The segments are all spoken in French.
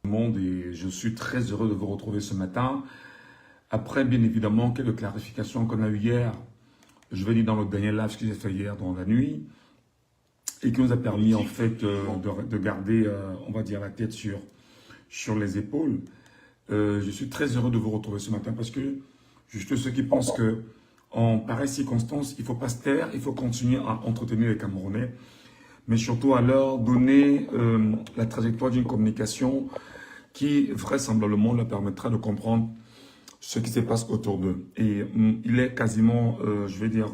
Monde et je suis très heureux de vous retrouver ce matin. Après, bien évidemment, quelques clarifications qu'on a eues hier, je vais dire dans le dernier live que j'ai fait hier dans la nuit, et qui nous a permis en fait de garder, on va dire, la tête sur les épaules. Je suis très heureux de vous retrouver ce matin parce que juste ceux qui pensent que en pareille circonstance, il ne faut pas se taire, il faut continuer à entretenir les Camerounais, mais surtout à leur donner la trajectoire d'une communication qui vraisemblablement leur permettra de comprendre ce qui se passe autour d'eux. Et il est quasiment, je vais dire,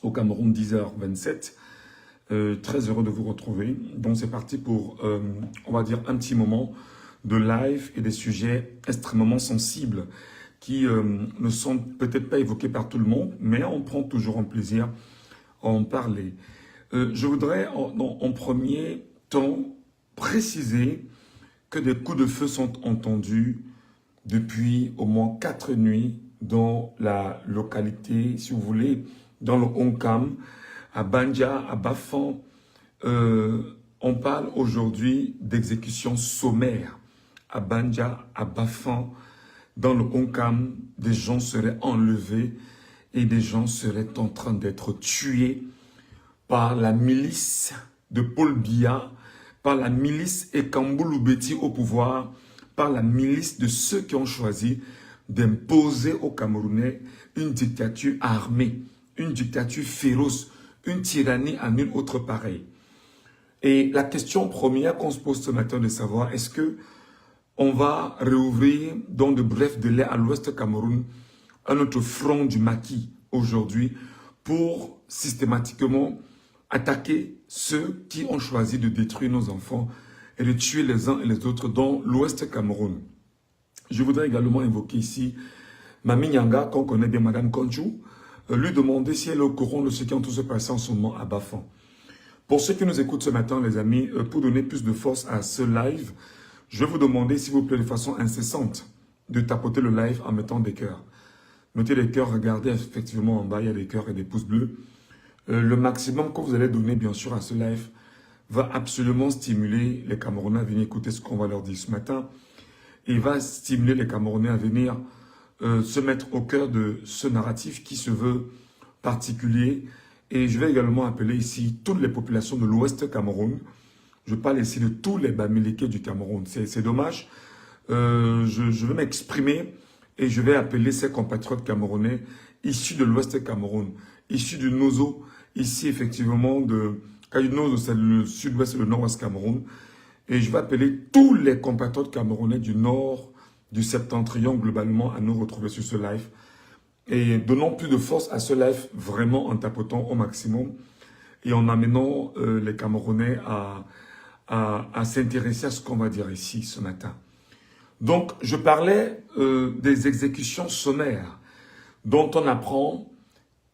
au Cameroun 10h27. Très heureux de vous retrouver. Donc c'est parti pour, on va dire, un petit moment de live et des sujets extrêmement sensibles qui ne sont peut-être pas évoqués par tout le monde, mais on prend toujours un plaisir à en parler. Je voudrais en premier temps préciser que des coups de feu sont entendus depuis au moins 4 nuits dans la localité, si vous voulez, dans le Onkam, à Bandia, à Bafan. On parle aujourd'hui d'exécution sommaire. À Bandia, à Bafan, dans le Onkam, des gens seraient enlevés et des gens seraient en train d'être tués par la milice de Paul Biya, par la milice Ekambulu Beti au pouvoir, par la milice de ceux qui ont choisi d'imposer aux Camerounais une dictature armée, une dictature féroce, une tyrannie à nulle autre pareille. Et la question première qu'on se pose ce matin de savoir, est-ce que on va réouvrir dans de brefs délais à l'ouest Cameroun un autre front du maquis aujourd'hui pour systématiquement attaquer ceux qui ont choisi de détruire nos enfants et de tuer les uns et les autres dans l'ouest Cameroun. Je voudrais également évoquer ici Mami Nyanga, qu'on connaît bien, Madame Konju, lui demander si elle est au courant de ce qui est en train de se passer en ce moment à Bafan. Pour ceux qui nous écoutent ce matin, les amis, pour donner plus de force à ce live, je vais vous demander, s'il vous plaît, de façon incessante, de tapoter le live en mettant des cœurs. Mettez des cœurs, regardez effectivement en bas, il y a des cœurs et des pouces bleus. Le maximum que vous allez donner, bien sûr, à ce live va absolument stimuler les Camerounais à venir écouter ce qu'on va leur dire ce matin. Et va stimuler les Camerounais à venir se mettre au cœur de ce narratif qui se veut particulier. Et je vais également appeler ici toutes les populations de l'Ouest Cameroun. Je parle ici de tous les Bamileke du Cameroun. C'est dommage. Je vais m'exprimer et je vais appeler ces compatriotes camerounais issus de l'Ouest Cameroun, issus du Nozo, ici effectivement de Nozo, c'est le sud-ouest et le nord-ouest Cameroun. Et je vais appeler tous les compatriotes camerounais du nord, du septentrion globalement à nous retrouver sur ce live. Et donnons plus de force à ce live vraiment en tapotant au maximum et en amenant les Camerounais à s'intéresser à ce qu'on va dire ici ce matin. Donc, je parlais des exécutions sommaires dont on apprend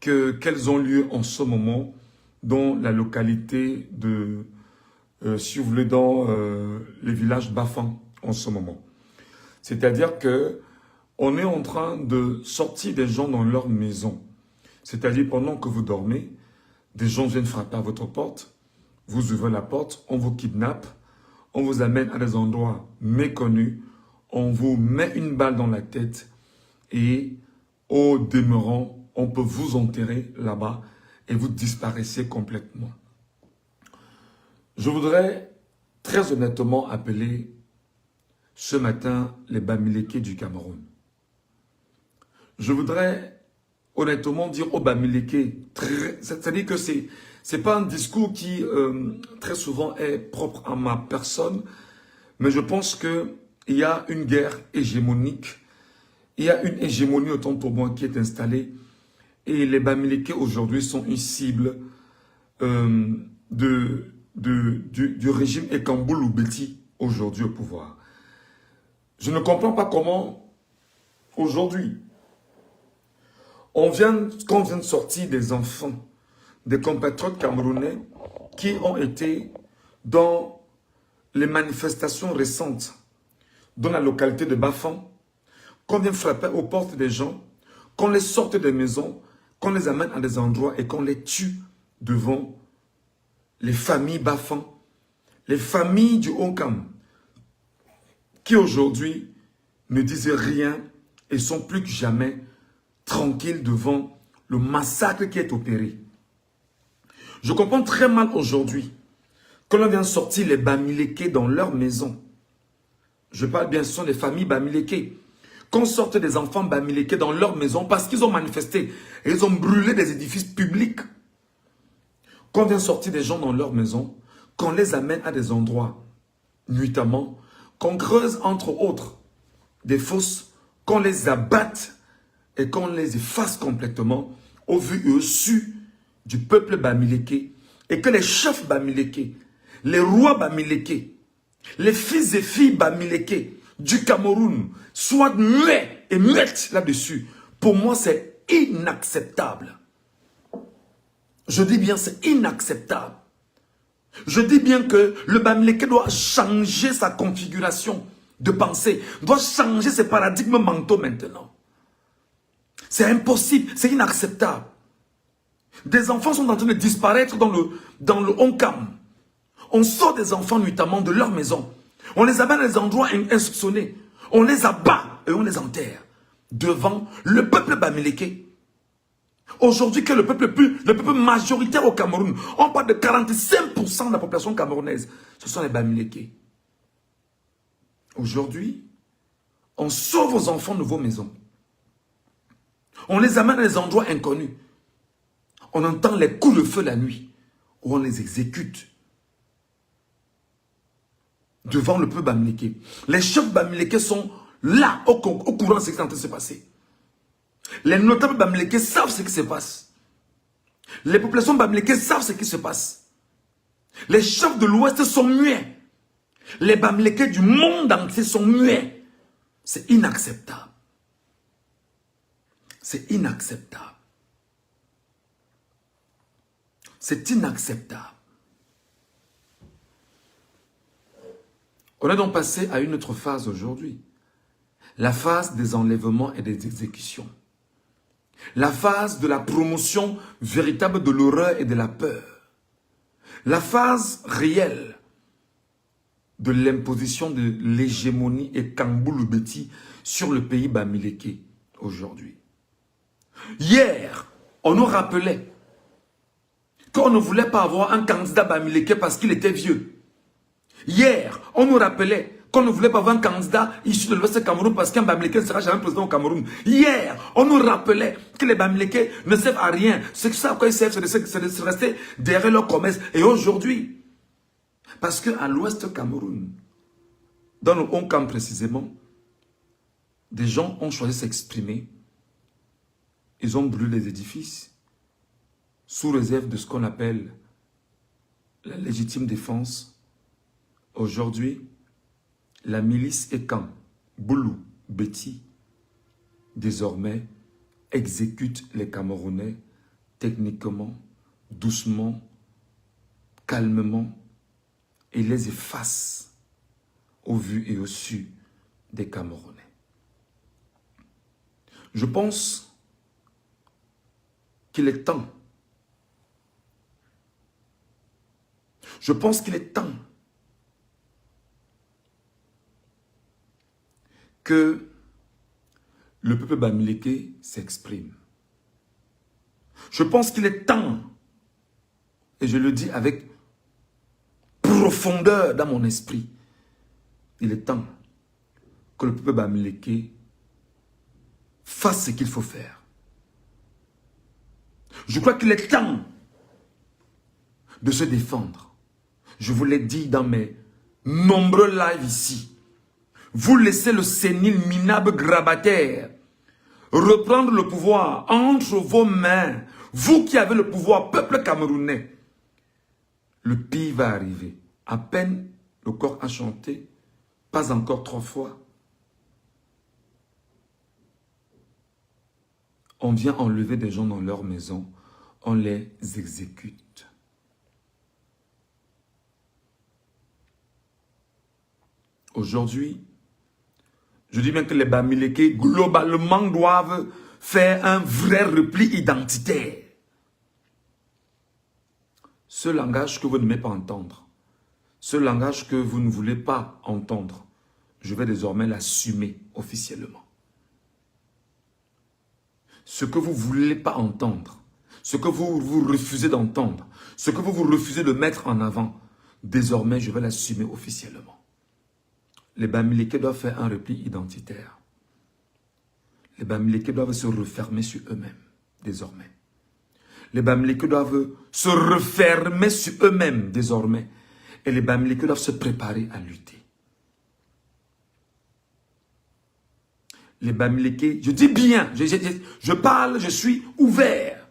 qu'elles ont lieu en ce moment dans la localité de, si vous voulez, dans les villages Bafan en ce moment. C'est-à-dire que on est en train de sortir des gens dans leur maison. C'est-à-dire pendant que vous dormez, des gens viennent frapper à votre porte, vous ouvrez la porte, on vous kidnappe, on vous amène à des endroits méconnus, on vous met une balle dans la tête et au demeurant, on peut vous enterrer là-bas et vous disparaissez complètement. Je voudrais très honnêtement appeler ce matin les Bamileke du Cameroun. Je voudrais honnêtement dire aux Bamileke, c'est-à-dire que c'est pas un discours qui très souvent est propre à ma personne, mais je pense qu'il y a une guerre hégémonique, il y a une hégémonie autant pour moi qui est installée, et les Bamileke aujourd'hui sont une cible du régime Ekambulu Beti aujourd'hui au pouvoir. Je ne comprends pas comment aujourd'hui, quand on vient de sortir des enfants, des compatriotes camerounais qui ont été dans les manifestations récentes dans la localité de Bafan, qu'on vient frapper aux portes des gens, qu'on les sorte des maisons, qu'on les amène à des endroits et qu'on les tue devant les familles Bafan, les familles du Haut-Cam, qui aujourd'hui ne disent rien et sont plus que jamais tranquilles devant le massacre qui est opéré. Je comprends très mal aujourd'hui que l'on vient sortir les Bamileke dans leur maison. Je parle bien, ce sont les familles Bamileke. Qu'on sorte des enfants Bamileke dans leur maison parce qu'ils ont manifesté et ils ont brûlé des édifices publics. Qu'on vient sortir des gens dans leur maison, qu'on les amène à des endroits, nuitamment, qu'on creuse entre autres des fosses, qu'on les abatte et qu'on les efface complètement au vu et au su du peuple Bamileke, et que les chefs Bamileke, les rois Bamileke, les fils et filles Bamileke du Cameroun soient muets et muettes là-dessus. Pour moi, c'est inacceptable. Je dis bien, c'est inacceptable. Je dis bien que le Bamileke doit changer sa configuration de pensée, doit changer ses paradigmes mentaux maintenant. C'est impossible, c'est inacceptable. Des enfants sont en train de disparaître dans le Haut-Cam. On sort des enfants nuitamment de leur maison. On les amène à des endroits insoupçonnés. On les abat et on les enterre devant le peuple Bamileke. Aujourd'hui, que le peuple majoritaire au Cameroun, on parle de 45% de la population camerounaise. Ce sont les Bamileke. Aujourd'hui, on sauve vos enfants de vos maisons. On les amène à des endroits inconnus. On entend les coups de feu la nuit, où on les exécute devant le peuple Bamileke. Les chefs Bamileke sont là, au courant de ce qui est en train de se passer. Les notables Bamileke savent ce qui se passe. Les populations Bamileke savent ce qui se passe. Les chefs de l'Ouest sont muets. Les Bamileke du monde entier sont muets. C'est inacceptable. C'est inacceptable. C'est inacceptable. On est donc passé à une autre phase aujourd'hui. La phase des enlèvements et des exécutions. La phase de la promotion véritable de l'horreur et de la peur. La phase réelle de l'imposition de l'hégémonie et Ekambulu Beti sur le pays Bamileke aujourd'hui. Hier, on nous rappelait qu'on ne voulait pas avoir un candidat Bamileke parce qu'il était vieux. Hier, on nous rappelait qu'on ne voulait pas avoir un candidat issu de l'Ouest du Cameroun parce qu'un Bamileke ne sera jamais président au Cameroun. Hier, on nous rappelait que les Bamileke ne servent à rien. Ce à quoi ils servent, c'est de rester derrière leur commerce. Et aujourd'hui, parce qu'à l'Ouest du Cameroun, dans le Haut-Cam précisément, des gens ont choisi de s'exprimer. Ils ont brûlé les édifices sous réserve de ce qu'on appelle la légitime défense. Aujourd'hui, la milice Ekambulu Beti, désormais, exécute les Camerounais techniquement, doucement, calmement, et les efface au vu et au su des Camerounais. Je pense qu'il est temps. Je pense qu'il est temps que le peuple Bamileke s'exprime. Je pense qu'il est temps, et je le dis avec profondeur dans mon esprit, il est temps que le peuple bamileke fasse ce qu'il faut faire. Je crois qu'il est temps de se défendre. Je vous l'ai dit dans mes nombreux lives ici. Vous laissez le sénile minable grabataire reprendre le pouvoir entre vos mains. Vous qui avez le pouvoir, peuple camerounais. Le pire va arriver. À peine le corps a chanté, pas encore 3 fois. On vient enlever des gens dans leur maison, on les exécute. Aujourd'hui, je dis bien que les Bamileke, globalement, doivent faire un vrai repli identitaire. Ce langage que vous n'aimez pas entendre, ce langage que vous ne voulez pas entendre, je vais désormais l'assumer officiellement. Ce que vous ne voulez pas entendre, ce que vous refusez d'entendre, ce que vous refusez de mettre en avant, désormais je vais l'assumer officiellement. Les Bamileke doivent faire un repli identitaire. Les Bamileke doivent se refermer sur eux-mêmes, désormais. Les Bamileke doivent se refermer sur eux-mêmes, désormais. Et les Bamileke doivent se préparer à lutter. Les Bamileke, je dis bien, je parle, je suis ouvert.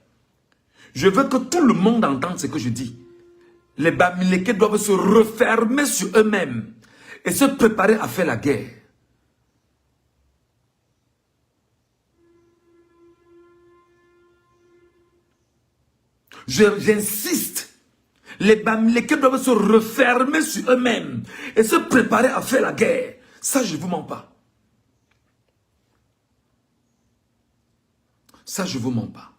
Je veux que tout le monde entende ce que je dis. Les Bamileke doivent se refermer sur eux-mêmes et se préparer à faire la guerre. J'insiste, les Bamileke doivent se refermer sur eux-mêmes et se préparer à faire la guerre. Ça, je ne vous mens pas. Ça, je ne vous mens pas.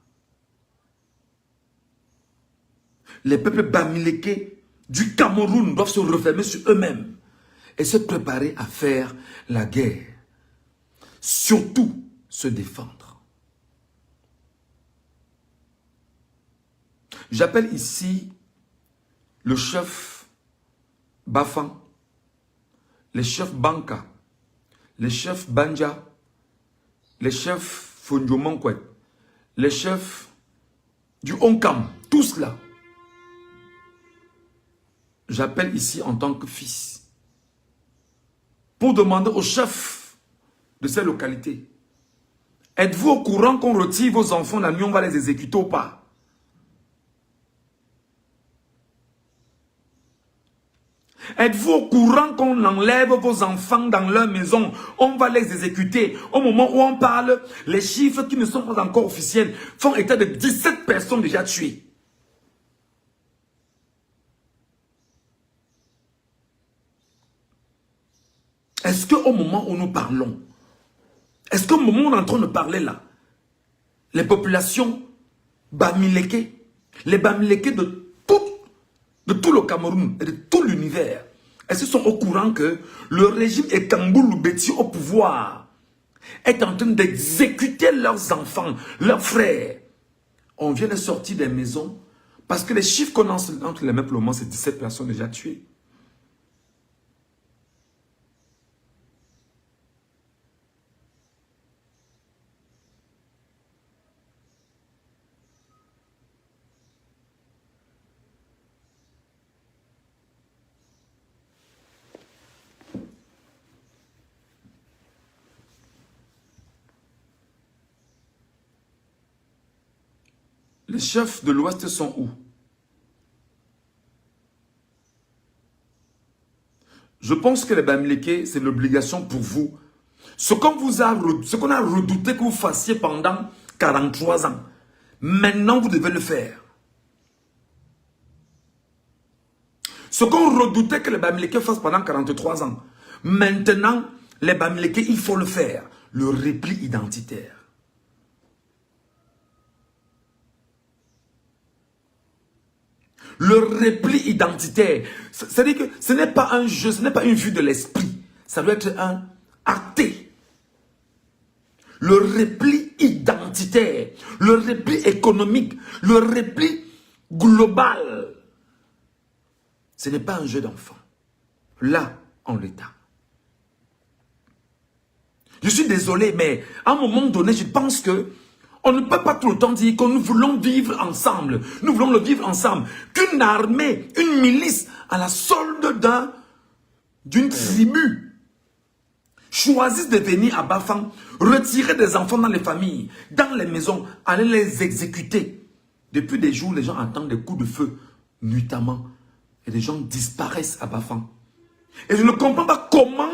Les peuples Bamileke du Cameroun doivent se refermer sur eux-mêmes et se préparer à faire la guerre. Surtout, se défendre. J'appelle ici le chef Bafan, les chefs Banka, les chefs Banja, les chefs Fondjomankwet, les chefs du Onkam, tous là. J'appelle ici en tant que fils pour demander aux chefs de ces localités, êtes-vous au courant qu'on retire vos enfants la nuit, on va les exécuter ou pas? Êtes-vous au courant qu'on enlève vos enfants dans leur maison? On va les exécuter. Au moment où on parle, les chiffres qui ne sont pas encore officiels font état de 17 personnes déjà tuées. Est-ce qu'au moment où nous parlons, est-ce qu'au moment où on est en train de parler là, les populations Bamileke, les Bamileke de tout le Cameroun et de tout l'univers, est-ce qu'ils sont au courant que le régime Ekangboulou Beti au pouvoir est en train d'exécuter leurs enfants, leurs frères? On vient de sortir des maisons parce que les chiffres qu'on a entre les mains pour le moment, c'est 17 personnes déjà tuées. Les chefs de l'Ouest sont où? Je pense que les Bamileke, c'est l'obligation pour vous. Ce qu'on a redouté que vous fassiez pendant 43 ans, maintenant vous devez le faire. Ce qu'on redoutait que les Bamileke fassent pendant 43 ans, maintenant, les Bamileke, il faut le faire. Le repli identitaire. Le repli identitaire. C'est-à-dire que ce n'est pas un jeu, ce n'est pas une vue de l'esprit. Ça doit être un acté. Le repli identitaire, le repli économique, le repli global. Ce n'est pas un jeu d'enfant. Là, en l'état. Je suis désolé, mais à un moment donné, je pense que on ne peut pas tout le temps dire que nous voulons vivre ensemble. Nous voulons le vivre ensemble. Qu'une armée, une milice à la solde d'une tribu choisissent de venir à Bafang, retirer des enfants dans les familles, dans les maisons, aller les exécuter. Depuis des jours, les gens entendent des coups de feu, nuitamment. Et les gens disparaissent à Bafang. Et je ne comprends pas comment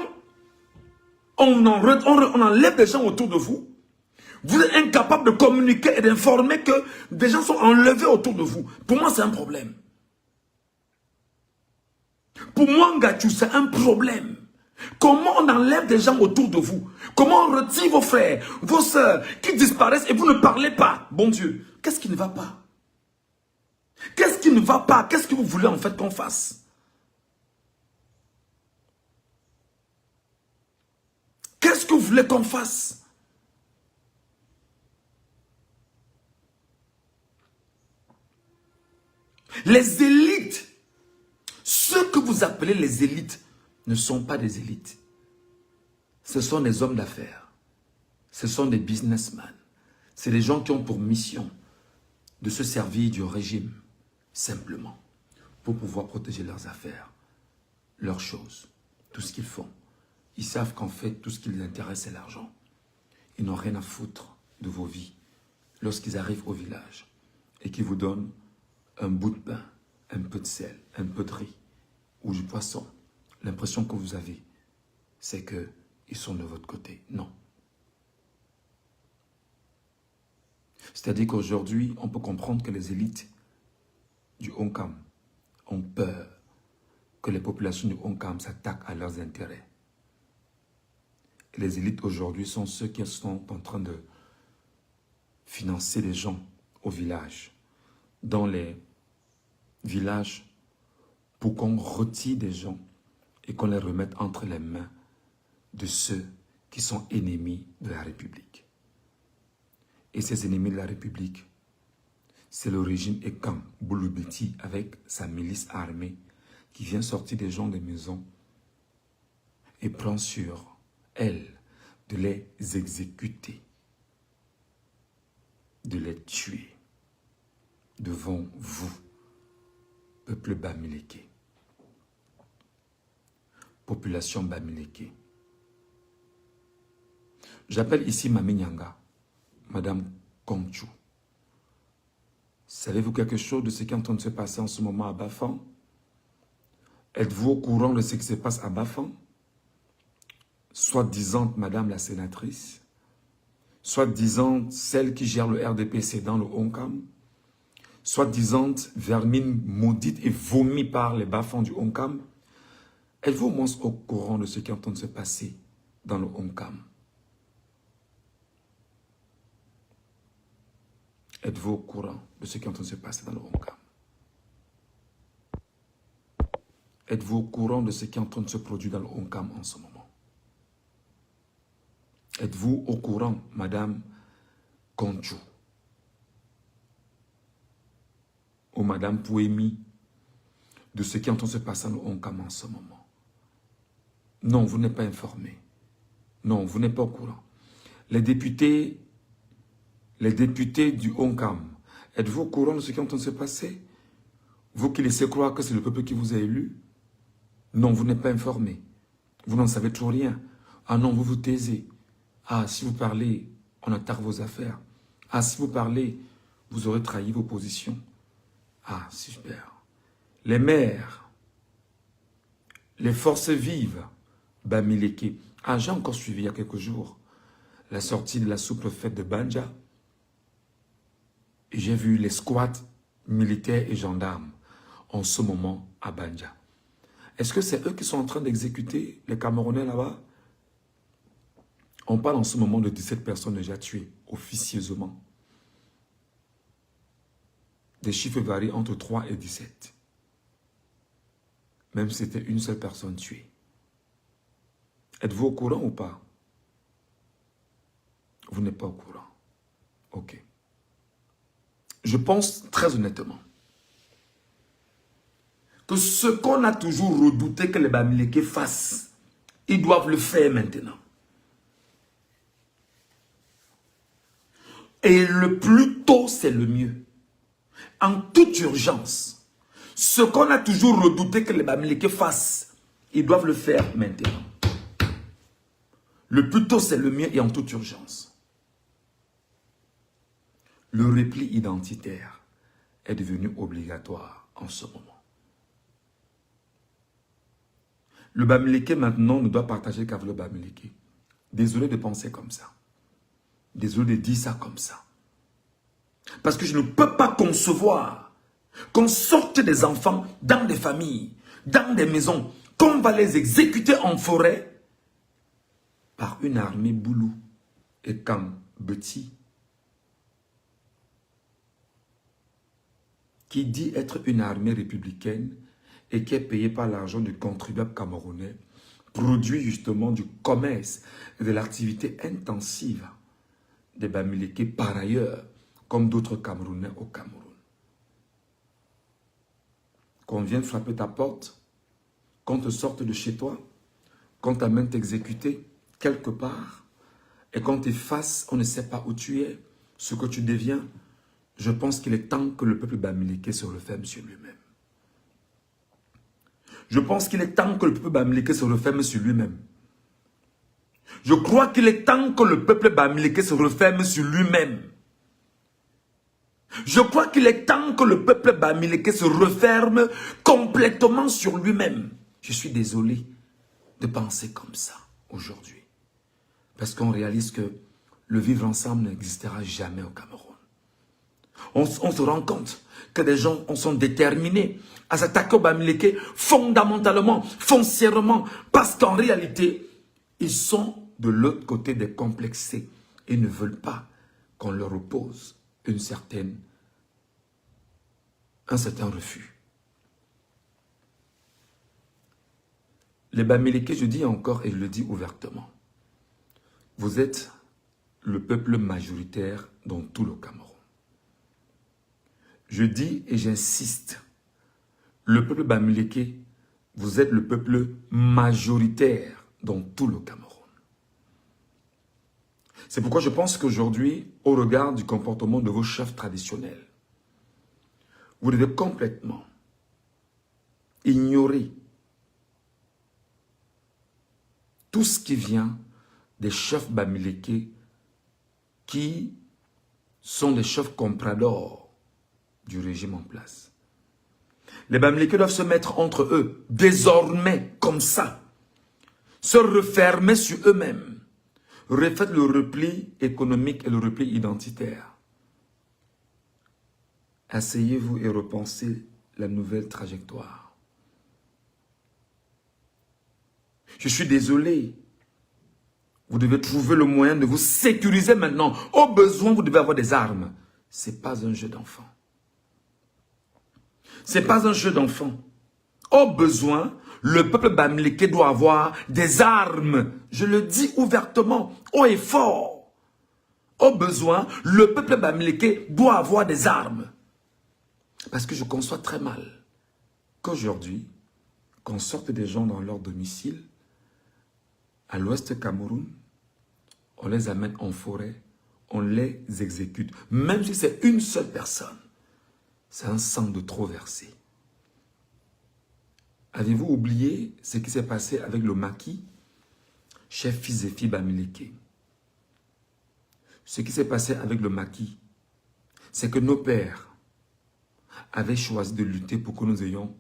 on enlève des gens autour de vous. Vous êtes incapable de communiquer et d'informer que des gens sont enlevés autour de vous. Pour moi, c'est un problème. Pour moi, Ngachou, c'est un problème. Comment on enlève des gens autour de vous? Comment on retire vos frères, vos sœurs qui disparaissent et vous ne parlez pas? Bon Dieu, qu'est-ce qui ne va pas? Qu'est-ce qui ne va pas? Qu'est-ce que vous voulez en fait qu'on fasse? Qu'est-ce que vous voulez qu'on fasse? Les élites, ceux que vous appelez les élites, ne sont pas des élites. Ce sont des hommes d'affaires. Ce sont des businessmen. C'est des gens qui ont pour mission de se servir du régime, simplement, pour pouvoir protéger leurs affaires, leurs choses, tout ce qu'ils font. Ils savent qu'en fait, tout ce qui les intéresse, c'est l'argent. Ils n'ont rien à foutre de vos vies. Lorsqu'ils arrivent au village et qu'ils vous donnent un bout de pain, un peu de sel, un peu de riz ou du poisson, l'impression que vous avez, c'est qu'ils sont de votre côté. Non. C'est-à-dire qu'aujourd'hui, on peut comprendre que les élites du Onkam ont peur que les populations du Onkam s'attaquent à leurs intérêts. Et les élites aujourd'hui sont ceux qui sont en train de financer les gens au village, dans les villages, pour qu'on retire des gens et qu'on les remette entre les mains de ceux qui sont ennemis de la République. Et ces ennemis de la République, c'est le régime Ekam Bouloubeti avec sa milice armée qui vient sortir des gens des maisons et prend sur elle de les exécuter, de les tuer devant vous, peuple Bamileke, population Bamileke. J'appelle ici Mami Nyanga, Madame Kongchou. Savez-vous quelque chose de ce qui est en train de se passer en ce moment à Bafang? Êtes-vous au courant de ce qui se passe à Bafang? Soit-disant Madame la sénatrice, soit-disant celle qui gère le RDPC dans le Onkam, soit-disant vermine maudite et vomie par les bas-fonds du Onkam. Êtes-vous au moins au courant de ce qui est en train de se passer dans le Onkam? Êtes-vous au courant de ce qui est en train de se passer dans le Onkam? Êtes-vous au courant de ce qui est en train de se produire dans le Onkam en ce moment? Êtes-vous au courant, Madame Kongchou ou Madame Pouemi, de ce qui est en train de se passer dans le Onkam en ce moment? Non, vous n'êtes pas informé. Non, vous n'êtes pas au courant. Les députés du Onkam, êtes-vous au courant de ce qui est en train de se passer? Vous qui laissez croire que c'est le peuple qui vous a élu? Non, vous n'êtes pas informé. Vous n'en savez toujours rien. Ah non, vous vous taisez. Ah, si vous parlez, on attaque vos affaires. Ah, si vous parlez, vous aurez trahi vos positions. Ah, super. Les maires, les forces vives, Bamileke. Ah, j'ai encore suivi il y a quelques jours la sortie de la sous-préfète de Banja. Et j'ai vu les squads militaires et gendarmes en ce moment à Banja. Est-ce que c'est eux qui sont en train d'exécuter les Camerounais là-bas? On parle en ce moment de 17 personnes déjà tuées, officieusement. Des chiffres varient entre 3 et 17. Même si c'était une seule personne tuée. Êtes-vous au courant ou pas? Vous n'êtes pas au courant. Ok. Je pense très honnêtement que ce qu'on a toujours redouté que les Bamileke fassent, ils doivent le faire maintenant. Et le plus tôt, c'est le mieux. En toute urgence, ce qu'on a toujours redouté que les Bamileke fassent, ils doivent le faire maintenant. Le plus tôt, c'est le mieux et en toute urgence. Le repli identitaire est devenu obligatoire en ce moment. Le Bamileke maintenant ne doit partager qu'avec le Bamileke. Désolé de penser comme ça. Désolé de dire ça comme ça. Parce que je ne peux pas concevoir qu'on sorte des enfants dans des familles, dans des maisons, qu'on va les exécuter en forêt par une armée boulou et quand Betty, qui dit être une armée républicaine et qui est payée par l'argent du contribuable camerounais, produit justement du commerce et de l'activité intensive des Bamileke par ailleurs, comme d'autres Camerounais au Cameroun. Qu'on vienne frapper ta porte, qu'on te sorte de chez toi, qu'on t'amène t'exécuter quelque part, et qu'on t'efface, on ne sait pas où tu es, ce que tu deviens. Je pense qu'il est temps que le peuple Bamileke se referme sur lui-même. Je pense qu'il est temps que le peuple Bamileke se referme sur lui-même. Je crois qu'il est temps que le peuple Bamileke se referme sur lui-même. Je crois qu'il est temps que le peuple Bamileke se referme complètement sur lui-même. Je suis désolé de penser comme ça aujourd'hui. Parce qu'on réalise que le vivre ensemble n'existera jamais au Cameroun. On se rend compte que des gens sont déterminés à s'attaquer au Bamileke fondamentalement, foncièrement, parce qu'en réalité, ils sont de l'autre côté des complexés et ne veulent pas qu'on leur oppose un certain refus. Les Bamileke, je dis encore et je le dis ouvertement, vous êtes le peuple majoritaire dans tout le Cameroun. Je dis et j'insiste, le peuple Bamileke, vous êtes le peuple majoritaire dans tout le Cameroun. C'est pourquoi je pense qu'aujourd'hui, au regard du comportement de vos chefs traditionnels, vous devez complètement ignorer tout ce qui vient des chefs Bamileke qui sont des chefs compradors du régime en place. Les Bamileke doivent se mettre entre eux, désormais, comme ça, se refermer sur eux-mêmes, refaites le repli économique et le repli identitaire. Asseyez-vous et repensez la nouvelle trajectoire. Je suis désolé. Vous devez trouver le moyen de vous sécuriser maintenant. Au besoin, vous devez avoir des armes. Ce n'est pas un jeu d'enfant. Ce n'est pas un jeu d'enfant. Au besoin, le peuple Bamileke doit avoir des armes. Je le dis ouvertement, haut et fort. Au besoin, le peuple Bamileke doit avoir des armes. Parce que je conçois très mal qu'aujourd'hui, qu'on sorte des gens dans leur domicile, à l'ouest Cameroun, on les amène en forêt, on les exécute. Même si c'est une seule personne, c'est un sang de trop versé. Avez-vous oublié ce qui s'est passé avec le maquis, chef fils et fille Bamileke? Ce qui s'est passé avec le maquis, c'est que nos pères avaient choisi de lutter pour que nous ayons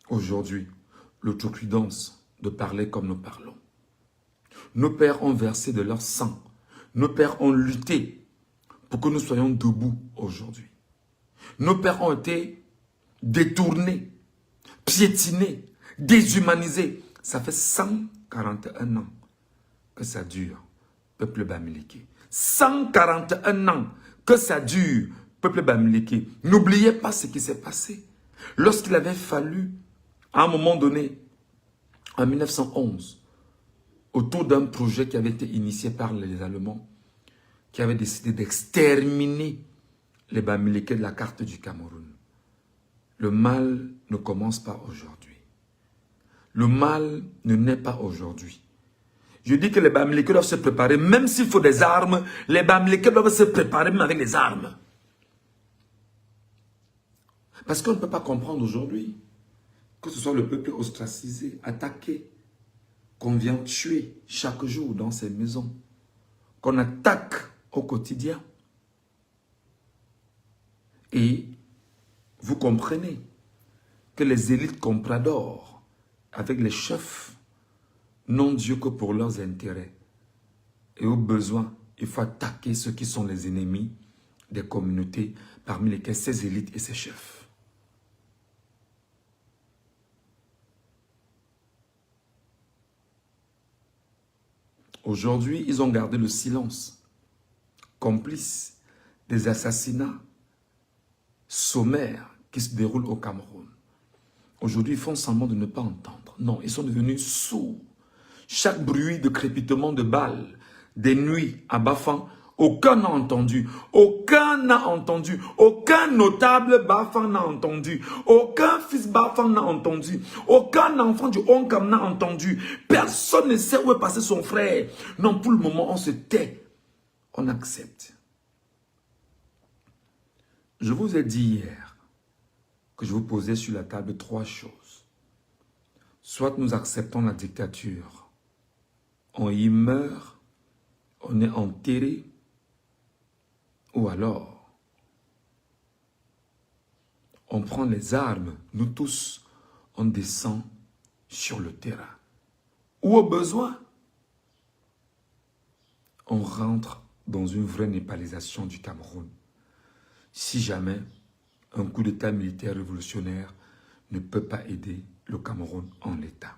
aujourd'hui l'outrecuidance de parler comme nous parlons. Nos pères ont versé de leur sang. Nos pères ont lutté pour que nous soyons debout aujourd'hui. Nos pères ont été détournés, piétinés, déshumanisés. Ça fait 141 ans que ça dure, peuple Bamileke. 141 ans que ça dure, peuple Bamileke. N'oubliez pas ce qui s'est passé. Lorsqu'il avait fallu, à un moment donné, en 1911, autour d'un projet qui avait été initié par les Allemands, qui avaient décidé d'exterminer les Bamileke de la carte du Cameroun. Le mal ne commence pas aujourd'hui. Le mal ne naît pas aujourd'hui. Je dis que les Bamileke doivent se préparer, même s'il faut des armes, les Bamileke doivent se préparer même avec les armes. Parce qu'on ne peut pas comprendre aujourd'hui que ce soit le peuple ostracisé, attaqué, qu'on vient tuer chaque jour dans ces maisons, qu'on attaque au quotidien. Et vous comprenez que les élites compradors, avec les chefs, n'ont Dieu que pour leurs intérêts. Et au besoin, il faut attaquer ceux qui sont les ennemis des communautés, parmi lesquelles ces élites et ces chefs. Aujourd'hui, ils ont gardé le silence, complices des assassinats sommaires qui se déroulent au Cameroun. Aujourd'hui, ils font semblant de ne pas entendre. Non, ils sont devenus sourds. Chaque bruit de crépitement de balles, des nuits à Bafang, aucun n'a entendu. Aucun n'a entendu. Aucun notable Bafang n'a entendu. Aucun fils Bafang n'a entendu. Aucun enfant du Onkam n'a entendu. Personne ne sait où est passé son frère. Non, pour le moment, on se tait. On accepte. Je vous ai dit hier que je vous posais sur la table 3 choses. Soit nous acceptons la dictature, on y meurt, on est enterré, ou alors on prend les armes, nous tous, on descend sur le terrain. Ou au besoin, on rentre dans une vraie népalisation du Cameroun. Si jamais un coup d'état militaire révolutionnaire ne peut pas aider le Cameroun en l'état.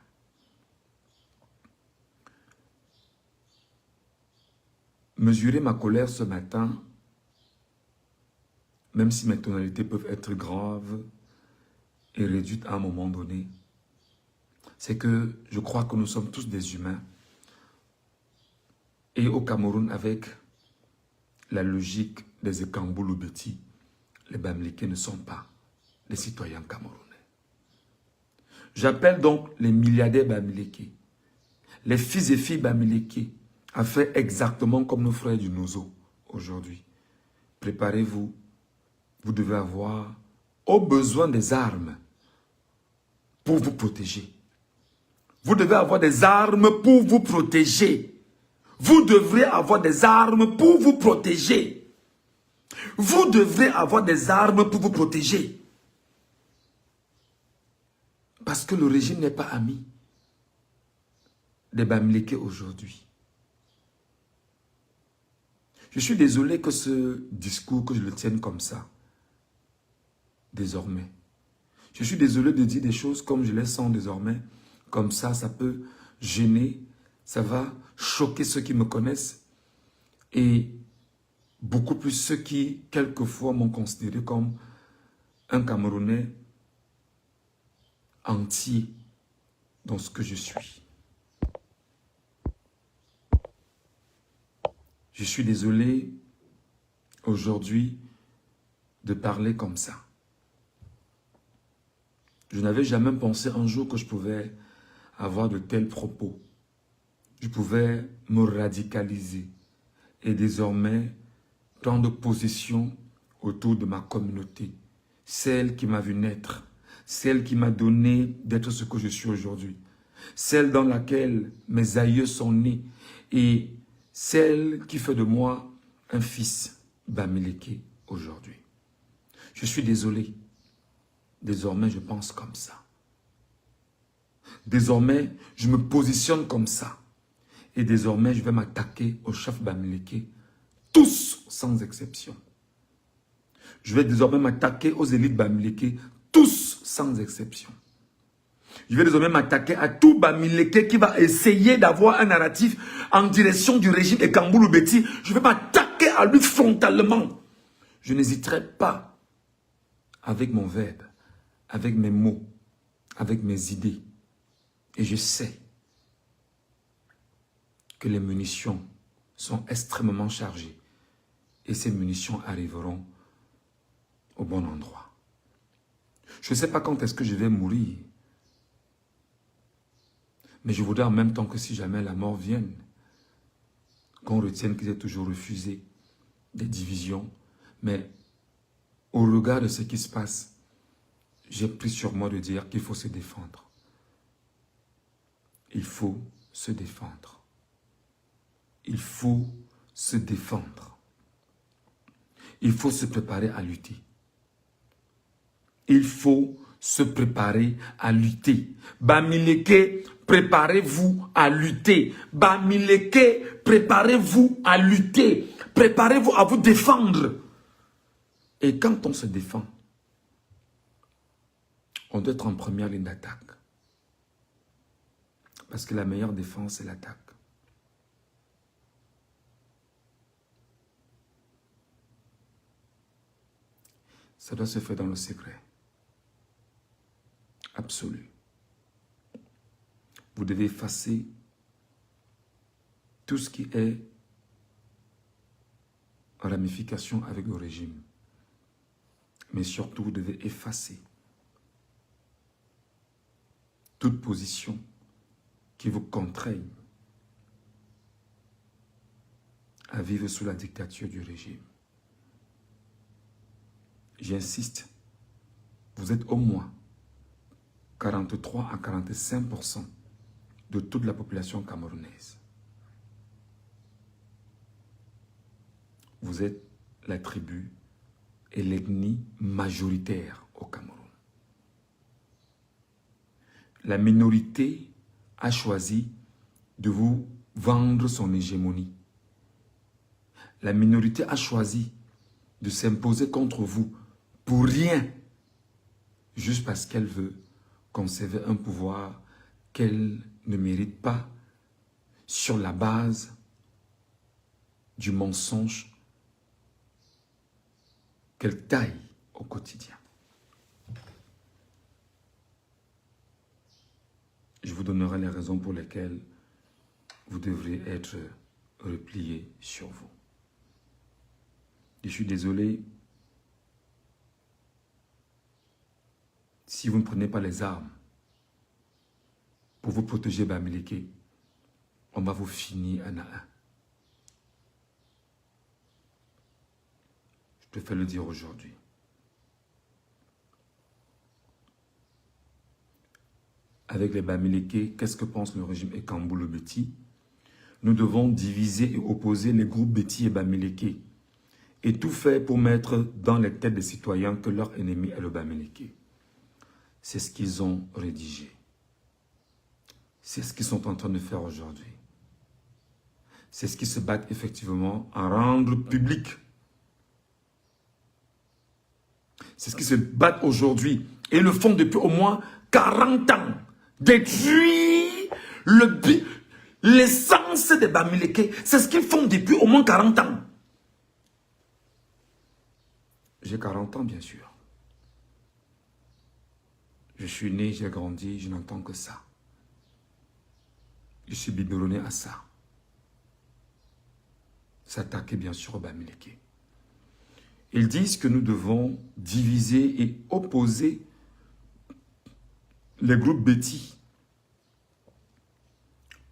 Mesurer ma colère ce matin, même si mes tonalités peuvent être graves et réduites à un moment donné, c'est que je crois que nous sommes tous des humains. Et au Cameroun, avec la logique des Ekambulu-Beti, les Bamileke ne sont pas les citoyens camerounais. J'appelle donc les milliardaires Bamileke, les fils et filles Bamileke, à faire exactement comme nos frères du Nozo aujourd'hui. Préparez-vous, vous devez avoir au besoin des armes pour vous protéger. Vous devez avoir des armes pour vous protéger. Vous devrez avoir des armes pour vous protéger. Vous devrez avoir des armes pour vous protéger. Parce que le régime n'est pas ami des Bamileke aujourd'hui. Je suis désolé que ce discours, que je le tienne comme ça, désormais. Je suis désolé de dire des choses comme je les sens désormais. Comme ça peut gêner, ça va choquer ceux qui me connaissent. Et beaucoup plus ceux qui, quelquefois, m'ont considéré comme un Camerounais entier dans ce que je suis. Je suis désolé aujourd'hui de parler comme ça. Je n'avais jamais pensé un jour que je pouvais avoir de tels propos. Je pouvais me radicaliser et désormais prendre position autour de ma communauté, celle qui m'a vu naître, celle qui m'a donné d'être ce que je suis aujourd'hui, celle dans laquelle mes aïeux sont nés et celle qui fait de moi un fils Bamileke aujourd'hui. Je suis désolé. Désormais, je pense comme ça. Désormais, je me positionne comme ça. Et désormais, je vais m'attaquer aux chefs Bamileke, tous sans exception. Je vais désormais m'attaquer aux élites Bamileke, tous sans exception. Je vais désormais m'attaquer à tout Bamileke qui va essayer d'avoir un narratif en direction du régime Ekambulu-Beti. Je vais m'attaquer à lui frontalement. Je n'hésiterai pas avec mon verbe, avec mes mots, avec mes idées. Et je sais que les munitions sont extrêmement chargées. Et ces munitions arriveront au bon endroit. Je ne sais pas quand est-ce que je vais mourir. Mais je voudrais en même temps que si jamais la mort vienne, qu'on retienne qu'ils aient toujours refusé des divisions. Mais au regard de ce qui se passe, j'ai pris sur moi de dire qu'il faut se défendre. Il faut se défendre. Il faut se défendre. Il faut se préparer à lutter. Il faut se préparer à lutter. Bamileke, préparez-vous à lutter. Bamileke, préparez-vous à lutter. Préparez-vous à vous défendre. Et quand on se défend, on doit être en première ligne d'attaque. Parce que la meilleure défense, c'est l'attaque. Ça doit se faire dans le secret. Absolu. Vous devez effacer tout ce qui est en ramification avec le régime. Mais surtout, vous devez effacer toute position qui vous contraigne à vivre sous la dictature du régime. J'insiste, vous êtes au moins 43 à 45% de toute la population camerounaise. Vous êtes la tribu et l'ethnie majoritaire au Cameroun. La minorité a choisi de vous vendre son hégémonie. La minorité a choisi de s'imposer contre vous pour rien, juste parce qu'elle veut conserver un pouvoir qu'elle ne mérite pas sur la base du mensonge qu'elle taille au quotidien. Je vous donnerai les raisons pour lesquelles vous devrez être replié sur vous. Je suis désolé si vous ne prenez pas les armes pour vous protéger, Bamileke, on va vous finir un à un. Je te fais le dire aujourd'hui. Avec les Bamileke, qu'est-ce que pense le régime Ekambulu-Beti? Nous devons diviser et opposer les groupes Beti et Bamileke et tout faire pour mettre dans les têtes des citoyens que leur ennemi est le Bamileke. C'est ce qu'ils ont rédigé. C'est ce qu'ils sont en train de faire aujourd'hui. C'est ce qu'ils se battent effectivement à rendre public. C'est ce qu'ils se battent aujourd'hui et le font depuis au moins 40 ans. Détruire l'essence des Bamileke. C'est ce qu'ils font depuis au moins 40 ans. J'ai 40 ans, bien sûr. Je suis né, j'ai grandi, je n'entends que ça. Je suis biberonné à ça. S'attaquer, bien sûr, au Bamileke. Ils disent que nous devons diviser et opposer les groupes Beti.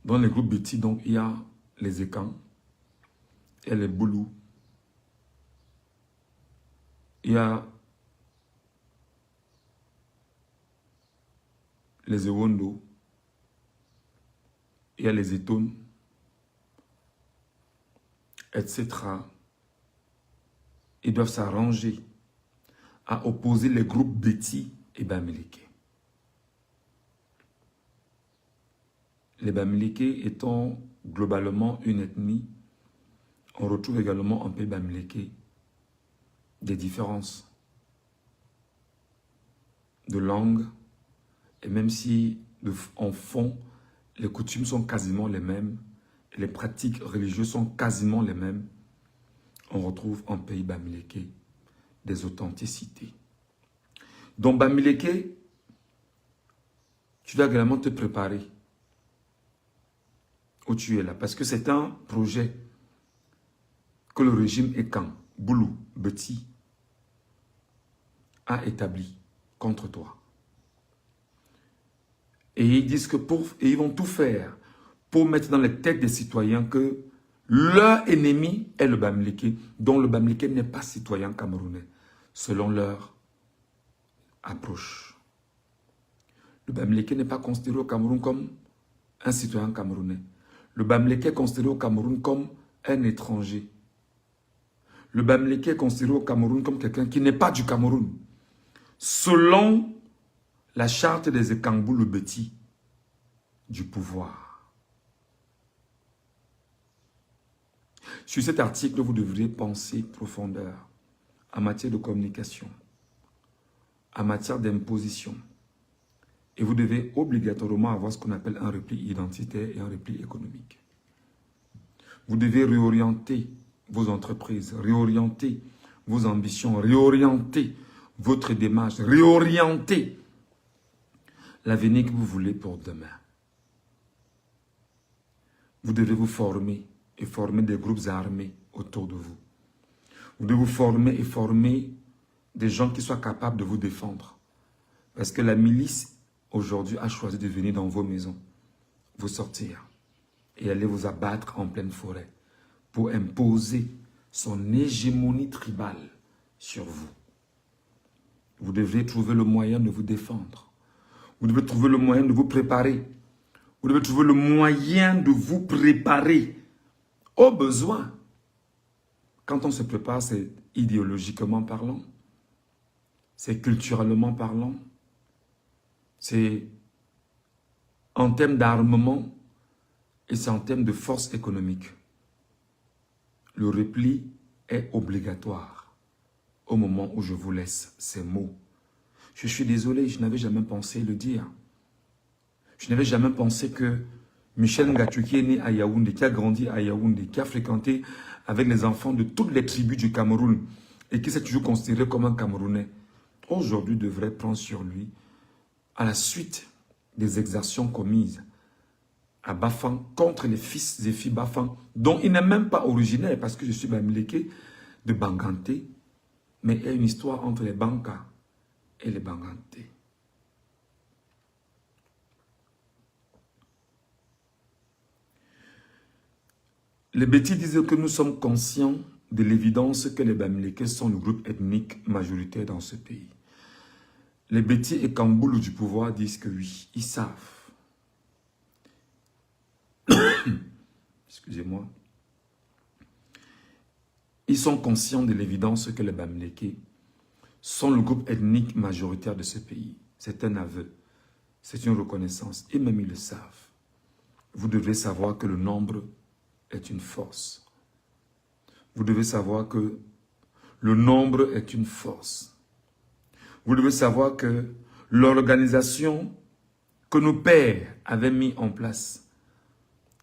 Dans les groupes Beti, donc, il y a les Ekans et les Boulous. Il y a les Ewondo. Il y a les Etoun, etc. Ils doivent s'arranger à opposer les groupes Beti et Bamileke. Les Bamileke étant globalement une ethnie, on retrouve également en pays Bamileke des différences de langue, et même si en fond, les coutumes sont quasiment les mêmes, les pratiques religieuses sont quasiment les mêmes, on retrouve en pays Bamileke des authenticités. Donc Bamileke, tu dois également te préparer où tu es là, parce que c'est un projet que le régime Ekan, Boulou, Beti a établi contre toi. Et ils disent que ils vont tout faire pour mettre dans les têtes des citoyens que leur ennemi est le Bamileke, dont le Bamileke n'est pas citoyen camerounais, selon leur approche. Le Bamileke n'est pas considéré au Cameroun comme un citoyen camerounais. Le Bamileke est considéré au Cameroun comme un étranger. Le Bamileke est considéré au Cameroun comme quelqu'un qui n'est pas du Cameroun. Selon la charte des Ekangbu Lubeti du pouvoir. Sur cet article, vous devriez penser profondeur en matière de communication, en matière d'imposition. Et vous devez obligatoirement avoir ce qu'on appelle un repli identitaire et un repli économique. Vous devez réorienter vos entreprises, réorienter vos ambitions, réorienter votre démarche, réorienter l'avenir que vous voulez pour demain. Vous devez vous former et former des groupes armés autour de vous. Vous devez vous former et former des gens qui soient capables de vous défendre. Parce que la milice, aujourd'hui, a choisi de venir dans vos maisons, vous sortir et aller vous abattre en pleine forêt pour imposer son hégémonie tribale sur vous. Vous devrez trouver le moyen de vous défendre. Vous devez trouver le moyen de vous préparer. Vous devez trouver le moyen de vous préparer au besoin. Quand on se prépare, c'est idéologiquement parlant, c'est culturellement parlant, c'est en termes d'armement et c'est en termes de force économique. Le repli est obligatoire au moment où je vous laisse ces mots. Je suis désolé, je n'avais jamais pensé le dire. Je n'avais jamais pensé que Michel Ngatou, qui est né à Yaoundé, qui a grandi à Yaoundé, qui a fréquenté avec les enfants de toutes les tribus du Cameroun et qui s'est toujours considéré comme un Camerounais, aujourd'hui devrait prendre sur lui, à la suite des exactions commises à Bafang contre les fils et filles Bafang, dont il n'est même pas originaire, parce que je suis Bamileke de Banganté, mais il y a une histoire entre les Banka et les Banganté. Les Bétis disent que nous sommes conscients de l'évidence que les Bamileke sont le groupe ethnique majoritaire dans ce pays. Les Bétis et Kamboulou du pouvoir disent que oui, ils savent. Excusez-moi. Ils sont conscients de l'évidence que les Bamileke sont le groupe ethnique majoritaire de ce pays. C'est un aveu, c'est une reconnaissance, et même ils le savent. Vous devez savoir que le nombre est une force. Vous devez savoir que le nombre est une force. Vous devez savoir que l'organisation que nos pères avaient mis en place,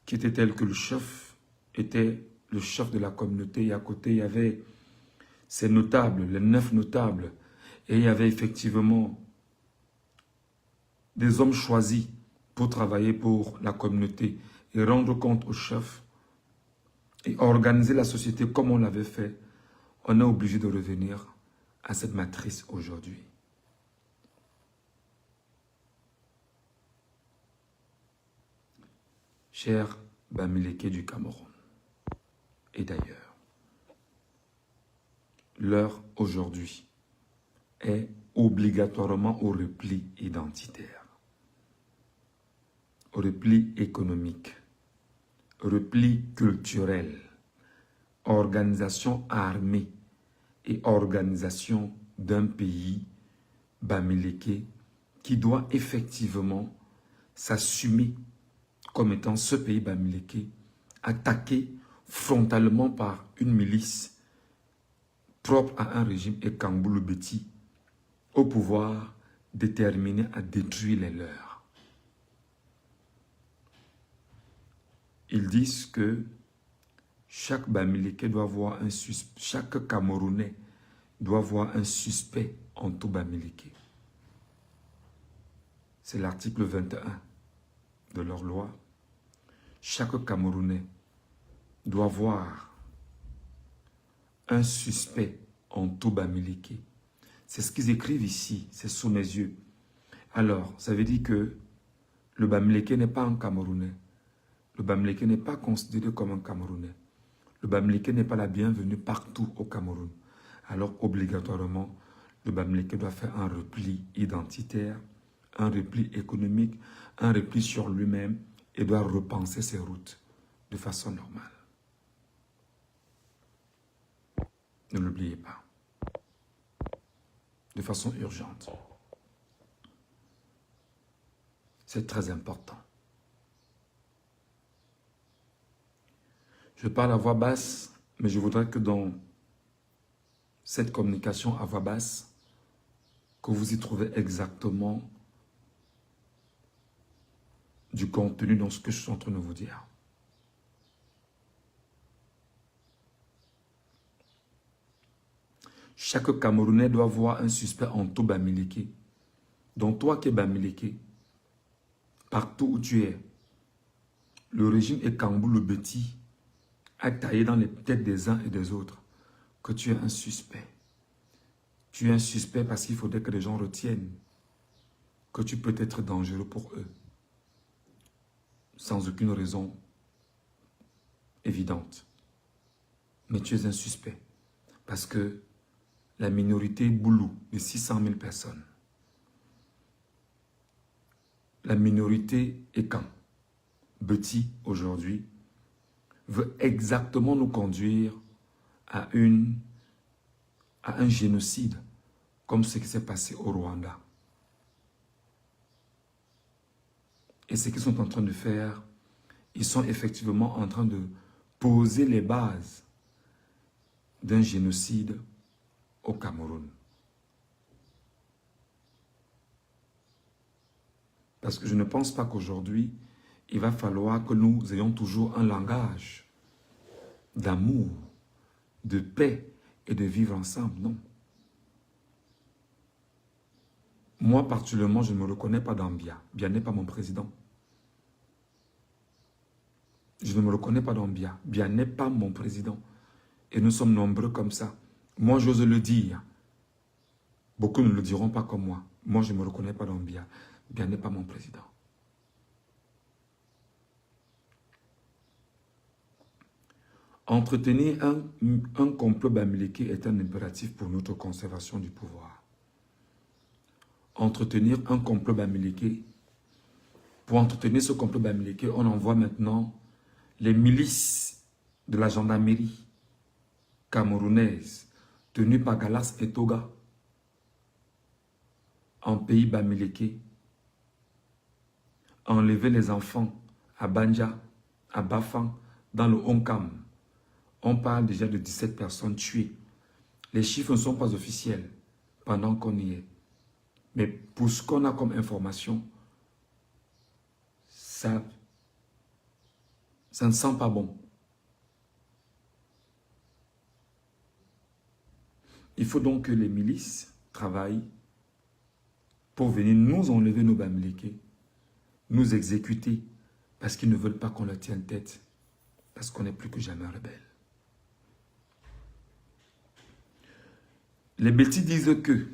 qui était telle que le chef était le chef de la communauté, et à côté il y avait ces notables, les 9 notables, et il y avait effectivement des hommes choisis pour travailler pour la communauté et rendre compte au chef et organiser la société comme on l'avait fait. On est obligé de revenir à cette matrice aujourd'hui. Chers Bamileke du Cameroun et d'ailleurs, l'heure aujourd'hui est obligatoirement au repli identitaire, au repli économique, repli culturel, organisation armée et organisation d'un pays Bamileke qui doit effectivement s'assumer comme étant ce pays Bamileke attaqué frontalement par une milice propre à un régime Ekangbu Lubeti au pouvoir déterminé à détruire les leurs. Ils disent que chaque Bamileke doit avoir un suspect, chaque Camerounais doit avoir un suspect en tout Bamileke. C'est l'article 21 de leur loi. Chaque Camerounais doit avoir un suspect en tout Bamileke. C'est ce qu'ils écrivent ici, c'est sous mes yeux. Alors, ça veut dire que Le Bamileke n'est pas un Camerounais. Le Bamileke n'est pas considéré comme un Camerounais. Le Bamileke n'est pas la bienvenue partout au Cameroun. Alors obligatoirement, le Bamileke doit faire un repli identitaire, un repli économique, un repli sur lui-même et doit repenser ses routes de façon normale. Ne l'oubliez pas. De façon urgente. C'est très important. Je parle à voix basse, mais je voudrais que dans cette communication à voix basse, que vous y trouvez exactement du contenu dans ce que je suis en train de vous dire. Chaque Camerounais doit voir un suspect en tout Bamileke. Donc toi qui es Bamileke, partout où tu es, le régime Ekambou le Beti a taillé dans les têtes des uns et des autres que tu es un suspect. Tu es un suspect parce qu'il faudrait que les gens retiennent que tu peux être dangereux pour eux. Sans aucune raison évidente. Mais tu es un suspect. Parce que la minorité Boulou de 600 000 personnes, la minorité Ekan, Beti aujourd'hui, veut exactement nous conduire à un génocide comme ce qui s'est passé au Rwanda. Et ce qu'ils sont en train de faire, ils sont effectivement en train de poser les bases d'un génocide au Cameroun. Parce que je ne pense pas qu'aujourd'hui, il va falloir que nous ayons toujours un langage d'amour, de paix et de vivre ensemble. Non. Moi, particulièrement, je ne me reconnais pas dans Biya. Biya n'est pas mon président. Je ne me reconnais pas dans Biya. Biya n'est pas mon président. Et nous sommes nombreux comme ça. Moi, j'ose le dire. Beaucoup ne le diront pas comme moi. Moi, je ne me reconnais pas dans Biya. Biya n'est pas mon président. Entretenir un complot Bamileke est un impératif pour notre conservation du pouvoir. Entretenir un complot Bamileke. Pour entretenir ce complot Bamileke, on envoie maintenant les milices de la gendarmerie camerounaise tenues par Galas et Toga en pays Bamileke, enlever les enfants à Banja, à Bafang, dans le Onkam. On parle déjà de 17 personnes tuées. Les chiffres ne sont pas officiels pendant qu'on y est. Mais pour ce qu'on a comme information, ça ne sent pas bon. Il faut donc que les milices travaillent pour venir nous enlever nos Bamileke, nous exécuter, parce qu'ils ne veulent pas qu'on leur tienne tête, parce qu'on n'est plus que jamais rebelle. Les bêtis disent que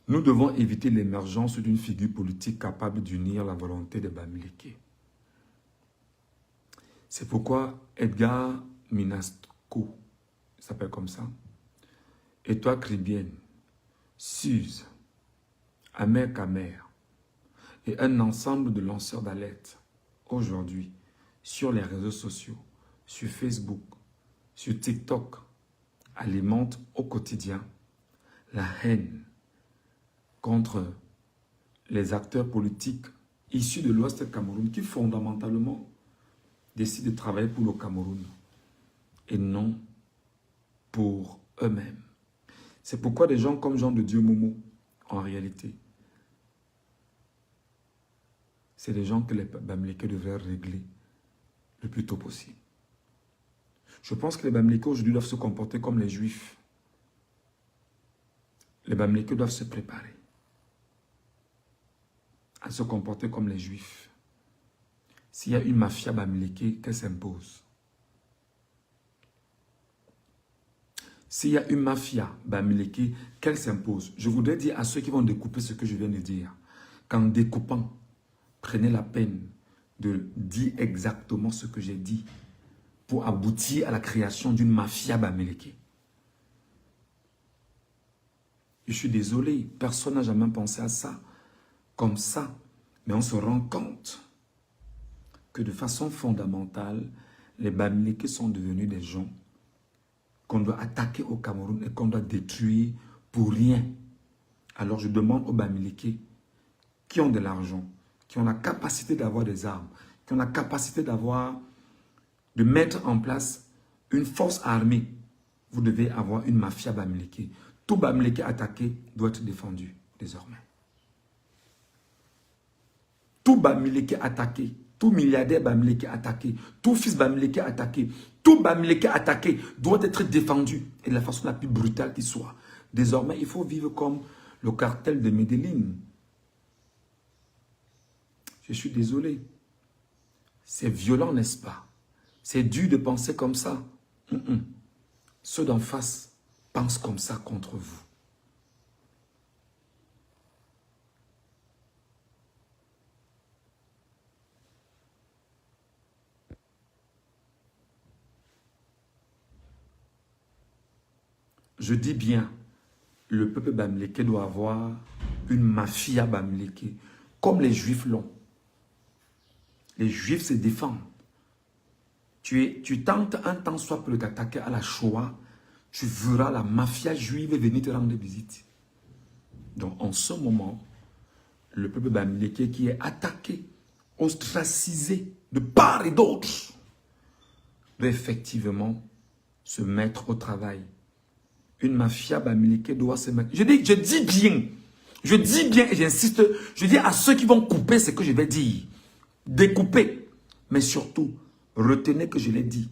nous devons éviter l'émergence d'une figure politique capable d'unir la volonté des Bamileke. C'est pourquoi Edgar Minasco, il s'appelle comme ça, Étoile Caribéenne, Suze, Amer Kamer et un ensemble de lanceurs d'alerte aujourd'hui sur les réseaux sociaux, sur Facebook, sur TikTok, alimentent au quotidien la haine contre les acteurs politiques issus de l'Ouest Cameroun qui fondamentalement décident de travailler pour le Cameroun et non pour eux-mêmes. C'est pourquoi des gens comme Jean de Dieu Momo, en réalité, c'est des gens que les Bamileke devraient régler le plus tôt possible. Je pense que les Bamileke aujourd'hui doivent se comporter comme les Juifs. Les Bamileke doivent se préparer à se comporter comme les Juifs. S'il y a une mafia Bamileke, qu'elle s'impose. S'il y a une mafia Bamileke, qu'elle s'impose. Je voudrais dire à ceux qui vont découper ce que je viens de dire, qu'en découpant, prenez la peine de dire exactement ce que j'ai dit pour aboutir à la création d'une mafia bamileke. Je suis désolé, personne n'a jamais pensé à ça, comme ça. Mais on se rend compte que de façon fondamentale, les bamileke sont devenus des gens qu'on doit attaquer au Cameroun et qu'on doit détruire pour rien. Alors je demande aux bamileke qui ont de l'argent, qui ont la capacité d'avoir des armes, qui ont la capacité de mettre en place une force armée. Vous devez avoir une mafia bamileke. Tout bamileke attaqué doit être défendu désormais. Tout bamileke attaqué, tout milliardaire bamileke attaqué, tout fils bamileke attaqué, tout bamileke attaqué doit être défendu et de la façon la plus brutale qui soit. Désormais, il faut vivre comme le cartel de Medellín. Je suis désolé. C'est violent, n'est-ce pas? C'est dur de penser comme ça. Ceux d'en face pensent comme ça contre vous. Je dis bien, le peuple bamileke doit avoir une mafia bamileke, comme les Juifs l'ont. Les Juifs se défendent. Tu tentes un temps soit peu d'attaquer à la Shoah, tu verras la mafia juive venir te rendre visite. Donc en ce moment, le peuple bamileke qui est attaqué, ostracisé de part et d'autre, doit effectivement se mettre au travail. Une mafia bamileke doit se mettre. Je dis bien et j'insiste, je dis à ceux qui vont couper ce que je vais dire. Découper, mais surtout, retenez que je l'ai dit.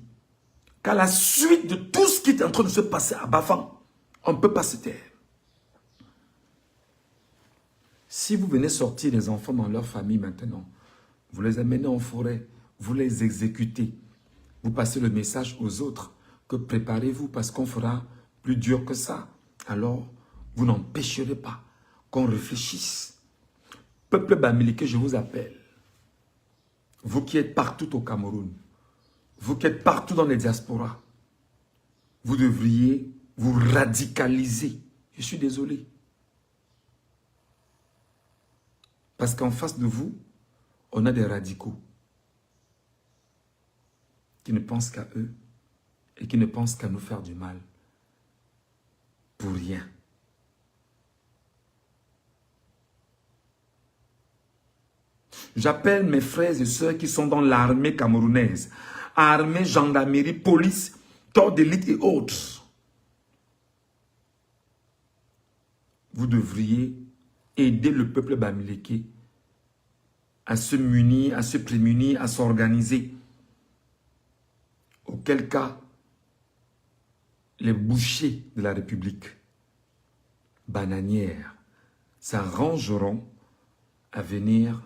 Qu'à la suite de tout ce qui est en train de se passer à Bafang, on ne peut pas se taire. Si vous venez sortir les enfants dans leur famille maintenant, vous les amenez en forêt, vous les exécutez, vous passez le message aux autres que préparez-vous parce qu'on fera plus dur que ça. Alors, vous n'empêcherez pas qu'on réfléchisse. Peuple bamileke, je vous appelle. Vous qui êtes partout au Cameroun, vous qui êtes partout dans les diasporas, vous devriez vous radicaliser. Je suis désolé. Parce qu'en face de vous, on a des radicaux qui ne pensent qu'à eux et qui ne pensent qu'à nous faire du mal. Pour rien. J'appelle mes frères et sœurs qui sont dans l'armée camerounaise, armée, gendarmerie, police, corps d'élite et autres. Vous devriez aider le peuple bamileke à se munir, à se prémunir, à s'organiser. Auquel cas, les bouchers de la République bananière s'arrangeront à venir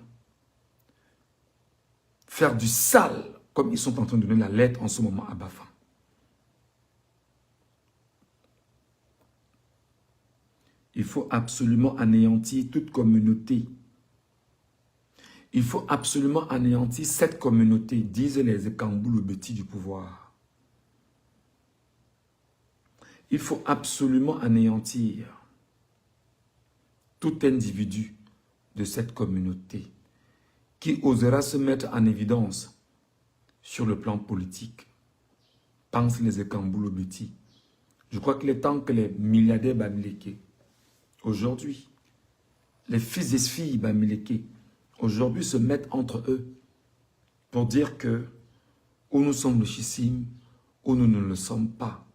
faire du sale, comme ils sont en train de donner la lettre en ce moment à Bafang. Il faut absolument anéantir toute communauté. Il faut absolument anéantir cette communauté, disent les Ekambulu-Beti du pouvoir. Il faut absolument anéantir tout individu de cette communauté qui osera se mettre en évidence sur le plan politique. Pensent les Ekambulu-Beti. Je crois qu'il est temps que les milliardaires bamileke, aujourd'hui, les fils et filles bamileke, aujourd'hui se mettent entre eux pour dire que ou nous sommes richissimes ou nous ne le sommes pas.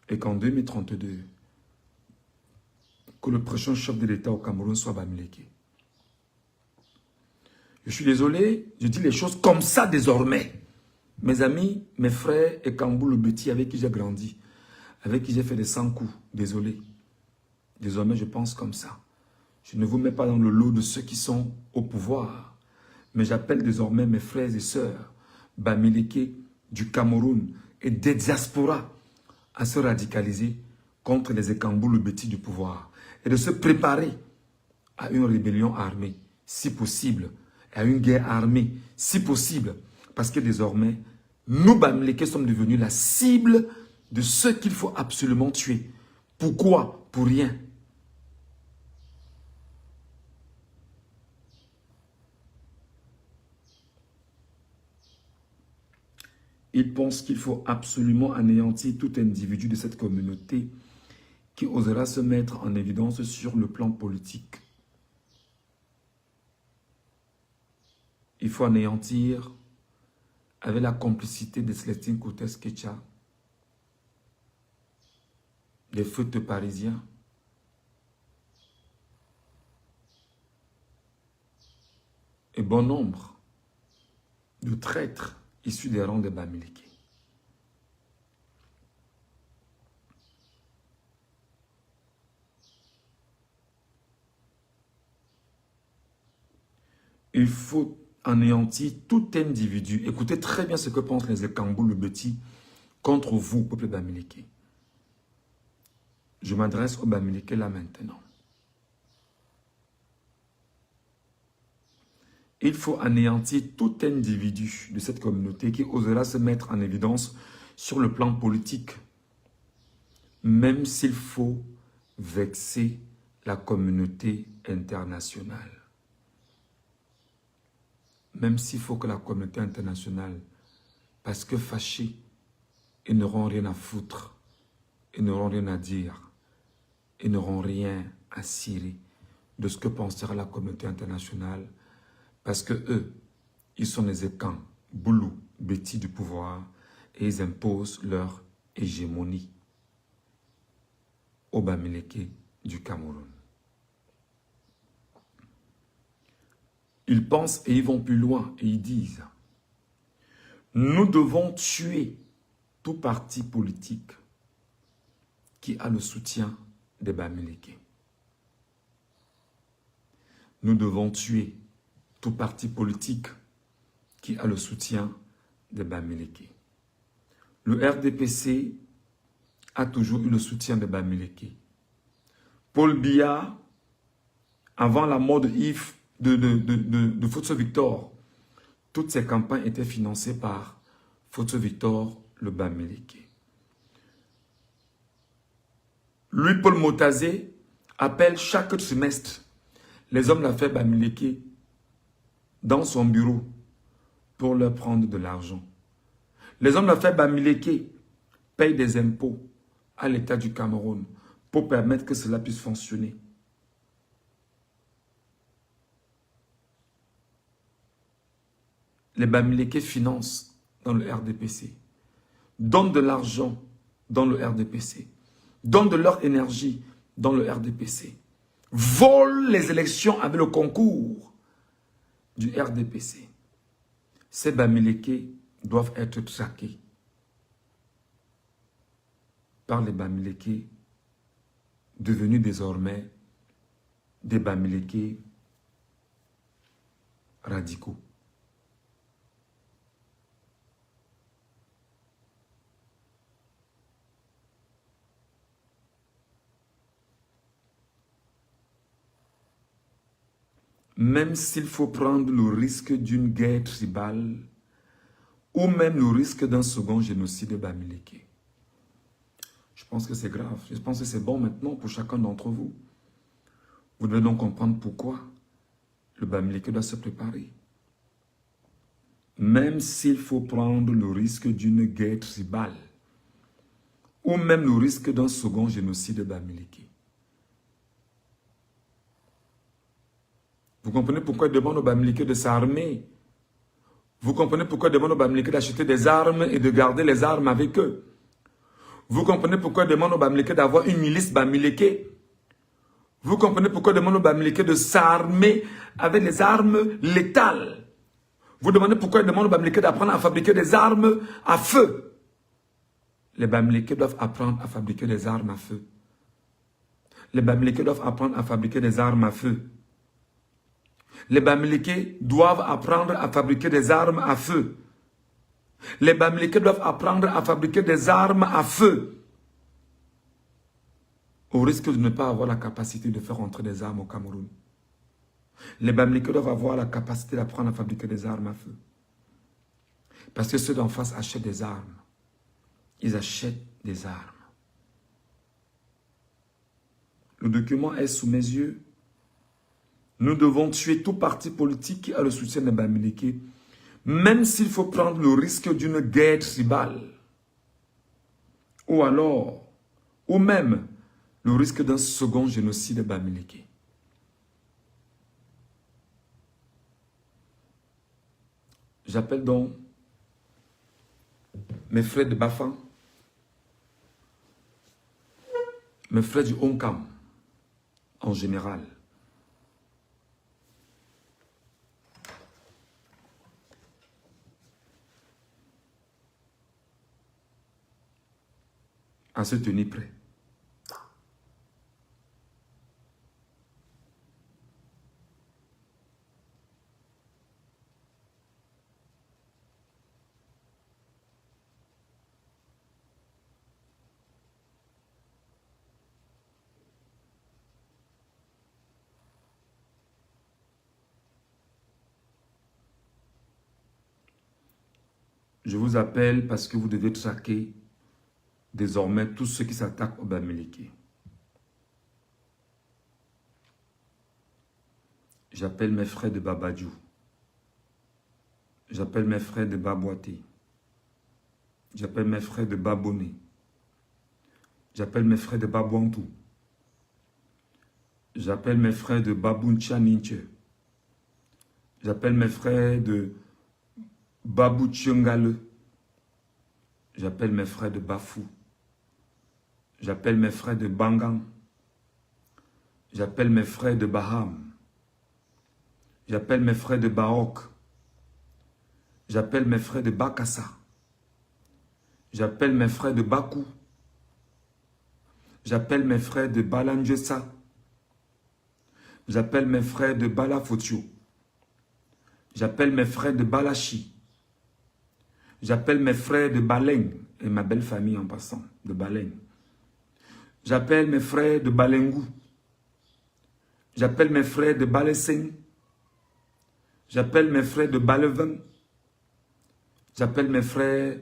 Et qu'en 2032, que le prochain chef de l'État au Cameroun soit bamileke. Je suis désolé, je dis les choses comme ça désormais. Mes amis, mes frères et Ekambulu-Beti avec qui j'ai grandi, avec qui j'ai fait des 100 coups, désolé. Désormais, je pense comme ça. Je ne vous mets pas dans le lot de ceux qui sont au pouvoir, mais j'appelle désormais mes frères et sœurs bamileke du Cameroun et des diasporas à se radicaliser contre les Ekambulu-Beti du pouvoir et de se préparer à une rébellion armée si possible, à une guerre armée, si possible, parce que désormais, nous, Bamileke, sommes devenus la cible de ceux qu'il faut absolument tuer. Pourquoi? Pour rien. Ils pensent qu'il faut absolument anéantir tout individu de cette communauté qui osera se mettre en évidence sur le plan politique. Il faut anéantir avec la complicité de Célestine Coutès-Ketcha, des feutes parisiens, et bon nombre de traîtres issus des rangs des Bamileke. Il faut anéantir tout individu. Écoutez très bien ce que pensent les Ekambou, le Beti, contre vous, peuple Bamileke. Je m'adresse aux Bamileke là maintenant. Il faut anéantir tout individu de cette communauté qui osera se mettre en évidence sur le plan politique, même s'il faut vexer la communauté internationale. Même s'il faut que la communauté internationale, parce que fâchés, ils n'auront rien à foutre, ils n'auront rien à dire, ils n'auront rien à cirer de ce que pensera la communauté internationale, parce que eux, ils sont les écans, boulous, bêtis du pouvoir, et ils imposent leur hégémonie aux Bamileke du Cameroun. Ils pensent et ils vont plus loin et ils disent « Nous devons tuer tout parti politique qui a le soutien des Bamileke. Nous devons tuer tout parti politique qui a le soutien des Bamileke. Le RDPC a toujours eu le soutien des Bamileke. Paul Biya, avant la mort de Yves, de Fotso Victor, toutes ces campagnes étaient financées par Fotso Victor, le Bamileke. Lui, Paul Motazé, appelle chaque trimestre les hommes d'affaires Bamileke dans son bureau pour leur prendre de l'argent. Les hommes d'affaires Bamileke payent des impôts à l'État du Cameroun pour permettre que cela puisse fonctionner. Les Bamileke financent dans le RDPC, donnent de l'argent dans le RDPC, donnent de leur énergie dans le RDPC, volent les élections avec le concours du RDPC. Ces Bamileke doivent être traqués par les Bamileke devenus désormais des Bamileke radicaux. Même s'il faut prendre le risque d'une guerre tribale ou même le risque d'un second génocide Bamileke. Je pense que c'est grave. Je pense que c'est bon maintenant pour chacun d'entre vous. Vous devez donc comprendre pourquoi le Bamileke doit se préparer. Même s'il faut prendre le risque d'une guerre tribale ou même le risque d'un second génocide Bamileke. Vous comprenez pourquoi il demande aux Bamileke de s'armer? Vous comprenez pourquoi il demande aux Bamileke d'acheter des armes et de garder les armes avec eux? Vous comprenez pourquoi il demande aux Bamileke d'avoir une milice Bamileke? Vous comprenez pourquoi il demande aux Bamileke de s'armer avec les armes létales? Vous demandez pourquoi il demande aux Bamileke d'apprendre à fabriquer des armes à feu? Les Bamileke doivent apprendre à fabriquer des armes à feu. Les Bamileke doivent apprendre à fabriquer des armes à feu. Les Bamileke doivent apprendre à fabriquer des armes à feu. Les Bamileke doivent apprendre à fabriquer des armes à feu. Au risque de ne pas avoir la capacité de faire entrer des armes au Cameroun. Les Bamileke doivent avoir la capacité d'apprendre à fabriquer des armes à feu. Parce que ceux d'en face achètent des armes. Ils achètent des armes. Le document est sous mes yeux. Nous devons tuer tout parti politique qui a le soutien des Bamileke, même s'il faut prendre le risque d'une guerre tribale. Ou même le risque d'un second génocide des Bamileke. J'appelle donc mes frères de Bafang, mes frères du Onkam, en général. À se tenir prêt. Je vous appelle parce que vous devez traquer désormais tous ceux qui s'attaquent au Bamileke. J'appelle mes frères de Babadjou. J'appelle mes frères de Babouaté. J'appelle mes frères de Baboné. J'appelle mes frères de Babouantou. J'appelle mes frères de Babouncha Ninche. J'appelle mes frères de Babouchungale. J'appelle mes frères de Bafou. J'appelle mes frères de Bangang. J'appelle mes frères de Baham. J'appelle mes frères de Baok. J'appelle mes frères de Bakassa. J'appelle mes frères de Bakou. J'appelle mes frères de Balanjessa. J'appelle mes frères de Balafotio. J'appelle mes frères de Balachi. J'appelle mes frères de Baleng, et ma belle famille en passant, de Baleng. J'appelle mes frères de Balengou. J'appelle mes frères de Baleseng. J'appelle mes frères de Baleven. J'appelle mes frères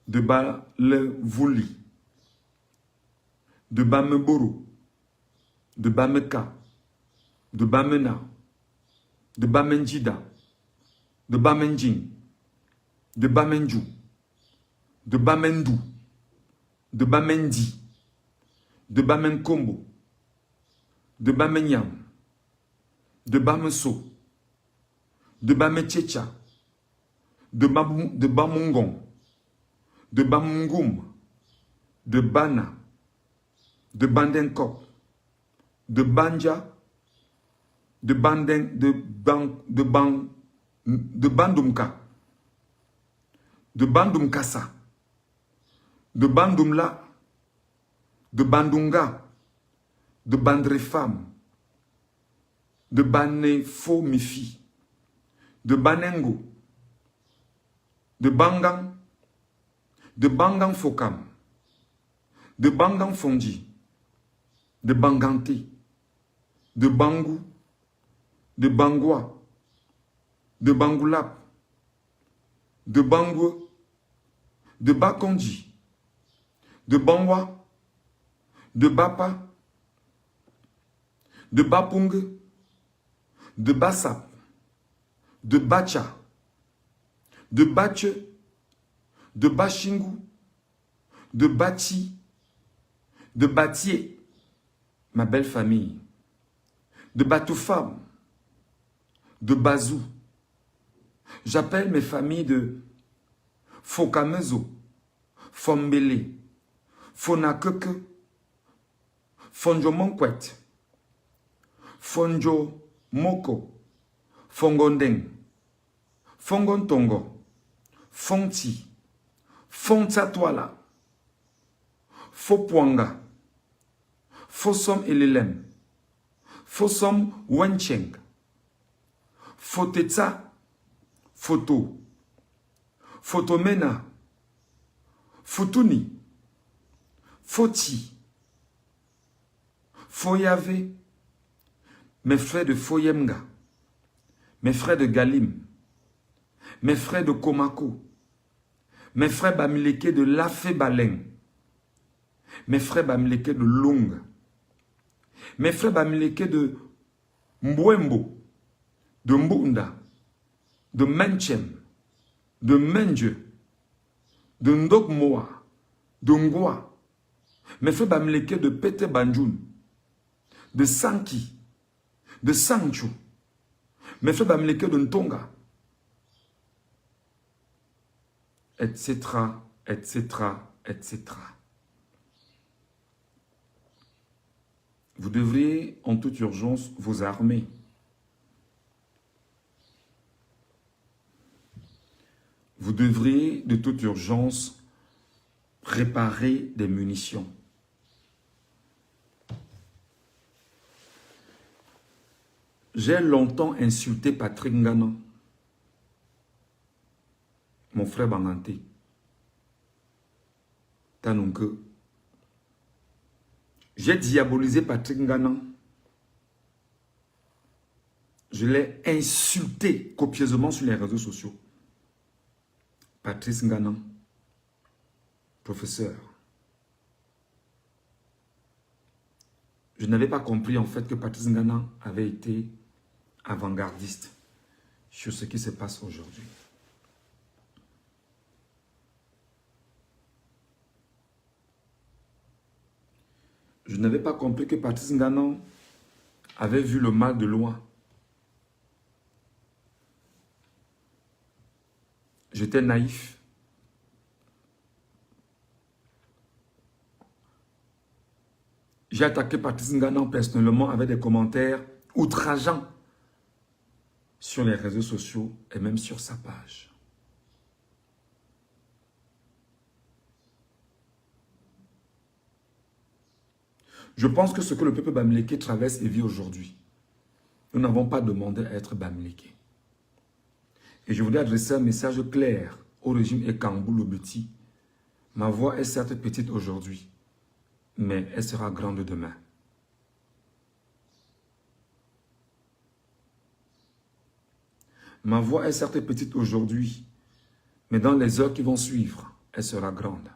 de Balevouli. De Bameboro. De Bameka. De Bamena. De Bamenjida. De Bamenjing. De Bamenjou. De Bamendou. De Bamendi. De Bamenkombo. De Bamenyam. De Bameso. De Bametchecha. De Bamungon. De Bamungum. De Bana. De Bandenkop. De Banja. De Bandumka. De Bandumkasa. De Bandumla. De Bandunga. De Bandrefam. De Banefo Mifi. De Banengo. De Bangang. De Bangang Fokam. De Bangang Fondi. De Banganté. De Bangou. De Bangwa. De Bangoulap. De Bangou. De Bakondi. De Bangwa. De Bapa. De Bapung. De Bassap. De Bacha. De Bache. De Bachingu. De Bati. De Batier. Ma belle famille. De Batoufam. De Bazou. J'appelle mes familles de Fokamezo, Fombele, Fonakeke, Fonjo Monkwet, Fonjo Moko, Fongondeng, Fongontongo, Fonti, Fontsatwala, Fopwanga, Fosom Elelem, Fosom Wencheng, Fotetsa, Foto, Fotomena, Fotuni, Foti, Foyave, mes frères de Foyemga, mes frères de Galim, mes frères de Komako, mes frères Bamileke de Lafé Baleng, mes frères Bamileke de Long, mes frères Bamileke de Mbwembo, de Mbunda, de Menchem, de Menje, de Ndokmoa, de Ngwa, mes frères Bamileke de Pete Banjoun, de Sanki, de Sancho, mes frères Bamileke de Ntonga, etc., etc., etc. Vous devriez en toute urgence vous armer. Vous devriez de toute urgence préparer des munitions. J'ai longtemps insulté Patrick Ngana, mon frère Banganté, Tanunke. J'ai diabolisé Patrick Ngana. Je l'ai insulté copieusement sur les réseaux sociaux. Patrice Ngana, professeur. Je n'avais pas compris en fait que Patrice Ngana avait été avant-gardiste sur ce qui se passe aujourd'hui. Je n'avais pas compris que Patrice Ngana avait vu le mal de loin. J'étais naïf. J'ai attaqué Patrice Ngana personnellement avec des commentaires outrageants sur les réseaux sociaux et même sur sa page. Je pense que ce que le peuple Bamileke traverse et vit aujourd'hui, nous n'avons pas demandé à être Bamileke. Et je voudrais adresser un message clair au régime Ekambou Lobeti. Ma voix est certes petite aujourd'hui, mais elle sera grande demain. Ma voix est certes petite aujourd'hui, mais dans les heures qui vont suivre, elle sera grande.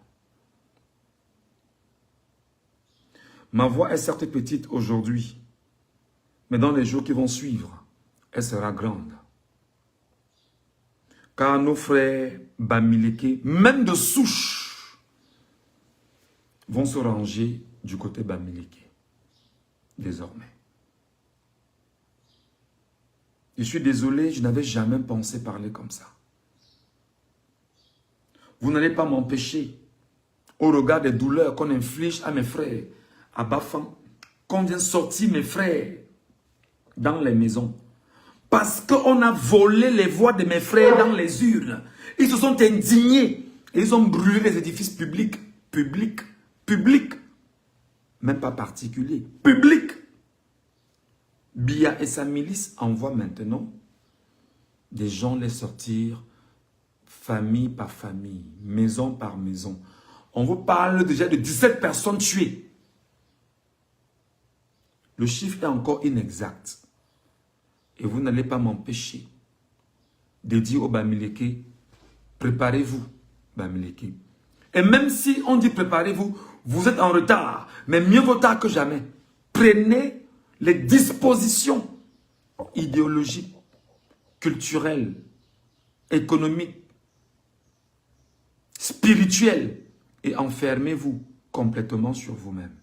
Ma voix est certes petite aujourd'hui, mais dans les jours qui vont suivre, elle sera grande. Car nos frères Bamileke, même de souche, vont se ranger du côté Bamileke, désormais. Je suis désolé, je n'avais jamais pensé parler comme ça. Vous n'allez pas m'empêcher, au regard des douleurs qu'on inflige à mes frères, à Bafan, qu'on vient sortir mes frères dans les maisons. Parce qu'on a volé les voix de mes frères dans les urnes. Ils se sont indignés. Et ils ont brûlé les édifices publics. Publics. Même pas particuliers. Publics. Biya et sa milice envoient maintenant des gens les sortir famille par famille, maison par maison. On vous parle déjà de 17 personnes tuées. Le chiffre est encore inexact. Et vous n'allez pas m'empêcher de dire aux Bamileke, préparez-vous, Bamileke. Et même si on dit préparez-vous, vous êtes en retard, mais mieux vaut tard que jamais. Prenez les dispositions idéologiques, culturelles, économiques, spirituelles et enfermez-vous complètement sur vous-même.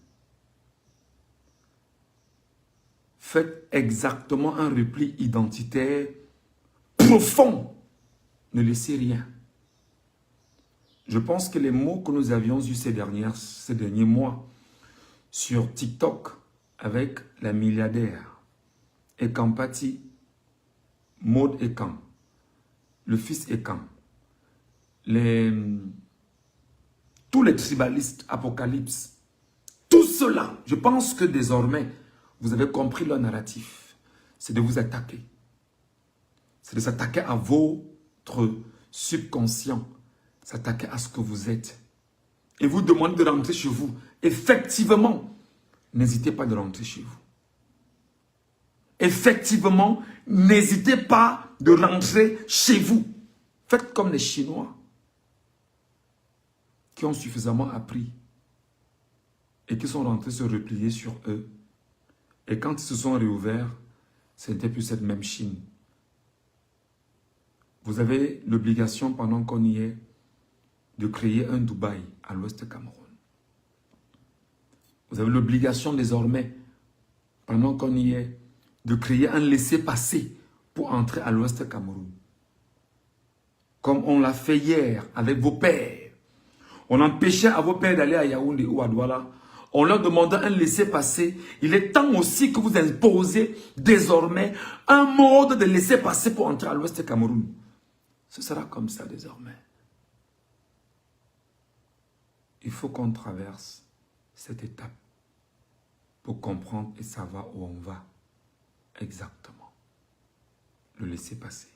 Faites exactement un repli identitaire profond. Ne laissez rien. Je pense que les mots que nous avions eus ces derniers mois sur TikTok avec la milliardaire Ekampati, Maud Ekan, le fils Ekan, tous les tribalistes, Apocalypse, tout cela, je pense que désormais, vous avez compris leur narratif. C'est de vous attaquer. C'est de s'attaquer à votre subconscient. S'attaquer à ce que vous êtes. Et vous demander de rentrer chez vous. Effectivement, n'hésitez pas de rentrer chez vous. effectivement, n'hésitez pas de rentrer chez vous. Faites comme les Chinois qui ont suffisamment appris et qui sont rentrés se replier sur eux. Et quand ils se sont réouverts, ce n'était plus cette même Chine. Vous avez l'obligation, pendant qu'on y est, de créer un Dubaï à l'ouest du Cameroun. Vous avez l'obligation désormais, pendant qu'on y est, de créer un laissez-passer pour entrer à l'ouest du Cameroun. Comme on l'a fait hier avec vos pères. On empêchait à vos pères d'aller à Yaoundé ou à Douala. On leur demandait un laissez-passer. Il est temps aussi que vous imposez désormais un mode de laissez-passer pour entrer à l'ouest du Cameroun. Ce sera comme ça désormais. Il faut qu'on traverse cette étape pour comprendre et savoir où on va exactement. Le laisser-passer.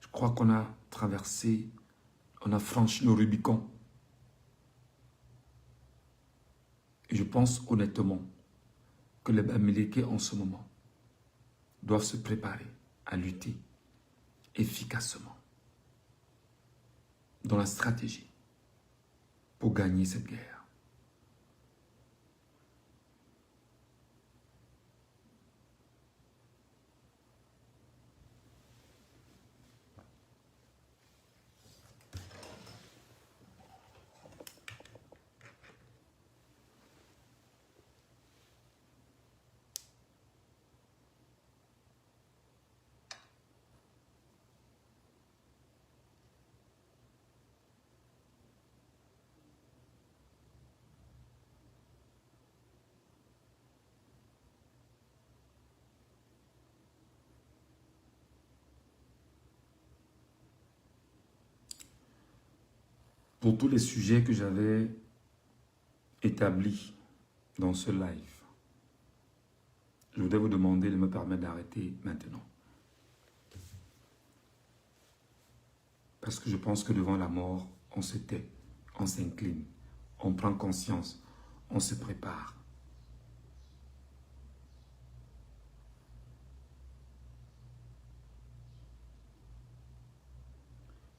Je crois qu'on a traversé, on a franchi le Rubicon. Et je pense honnêtement que les Bamileke en ce moment doivent se préparer à lutter efficacement dans la stratégie pour gagner cette guerre. Pour tous les sujets que j'avais établis dans ce live, je voudrais vous demander de me permettre d'arrêter maintenant. Parce que je pense que devant la mort, on se tait, on s'incline, on prend conscience, on se prépare.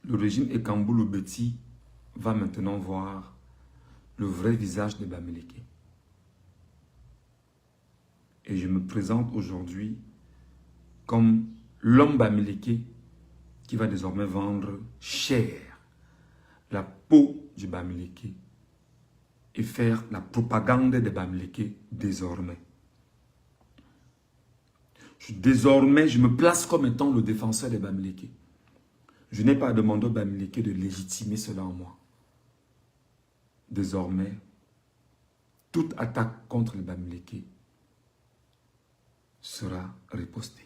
Le régime Ekambulu-Beti va maintenant voir le vrai visage de Bamileke. Et je me présente aujourd'hui comme l'homme Bamileke qui va désormais vendre cher la peau du Bamileke et faire la propagande de Bamileke désormais. Désormais, je me place comme étant le défenseur des Bamileke. Je n'ai pas demandé au Bamileke de légitimer cela en moi. Désormais, toute attaque contre les Bamileke sera ripostée.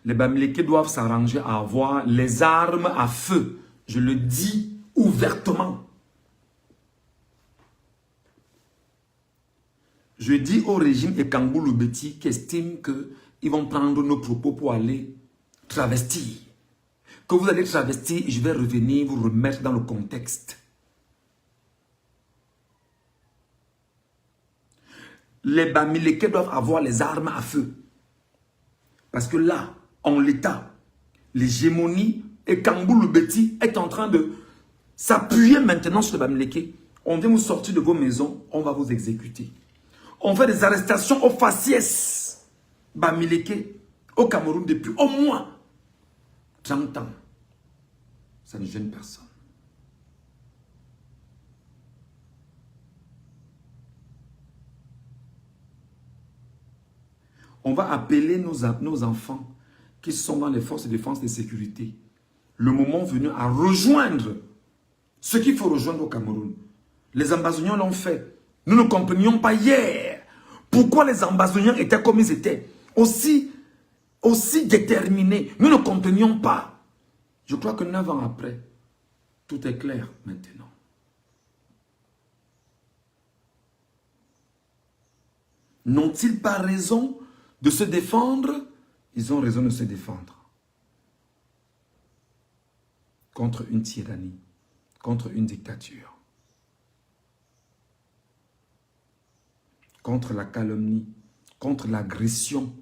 Les Bamileke doivent s'arranger à avoir les armes à feu. Je le dis ouvertement. Je dis au régime Ekambulu-Beti qui estime qu'ils vont prendre nos propos pour aller travestir. Que vous allez travestir, je vais revenir vous remettre dans le contexte. Les Bamileke doivent avoir les armes à feu. Parce que là, en l'état, l'hégémonie Ekambulu-Beti est en train de s'appuyer maintenant sur les Bamileke. On vient vous sortir de vos maisons, on va vous exécuter. On fait des arrestations aux faciès Bamileke au Cameroun depuis au moins 30 ans. Ça ne gêne personne. On va appeler nos enfants qui sont dans les forces de défense et de sécurité. Le moment venu à rejoindre ce qu'il faut rejoindre au Cameroun. Les ambazoniens l'ont fait. Nous ne comprenions pas hier pourquoi les ambazoniens étaient comme ils étaient. Aussi déterminés. Nous ne comprenions pas. Je crois que 9 ans après, tout est clair maintenant. N'ont-ils pas raison de se défendre? Ils ont raison de se défendre. contre une tyrannie, contre une dictature, contre la calomnie, contre l'agression.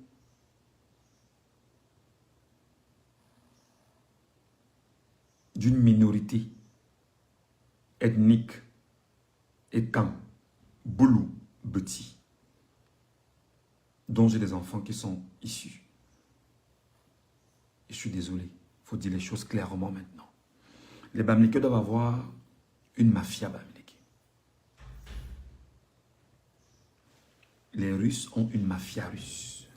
D'une minorité ethnique et quand Boulou, Beti, dont j'ai des enfants qui sont issus. Et je suis désolé, il faut dire les choses clairement maintenant. Les Bamileke doivent avoir une mafia Bamileke. Les Russes ont une mafia russe.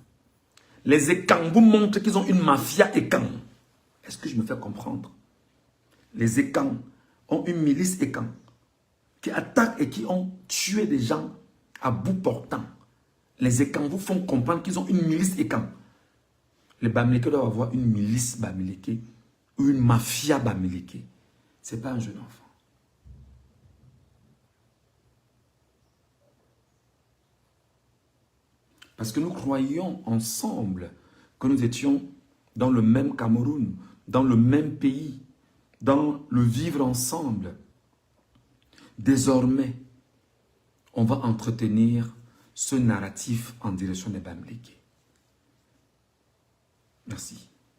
Les Ekans vous montrent qu'ils ont une mafia Ekan. Est-ce que je me fais comprendre? Les Ekans ont une milice Ekan qui attaquent et qui ont tué des gens à bout portant. Les Ekans vous font comprendre qu'ils ont une milice Ekan. Les Bamileke doivent avoir une milice Bamileke ou une mafia Bamileke. Ce n'est pas un jeune enfant. Parce que nous croyions ensemble que nous étions dans le même Cameroun, dans le même pays, dans le vivre ensemble. Désormais, on va entretenir ce narratif en direction des Bamileke. Merci.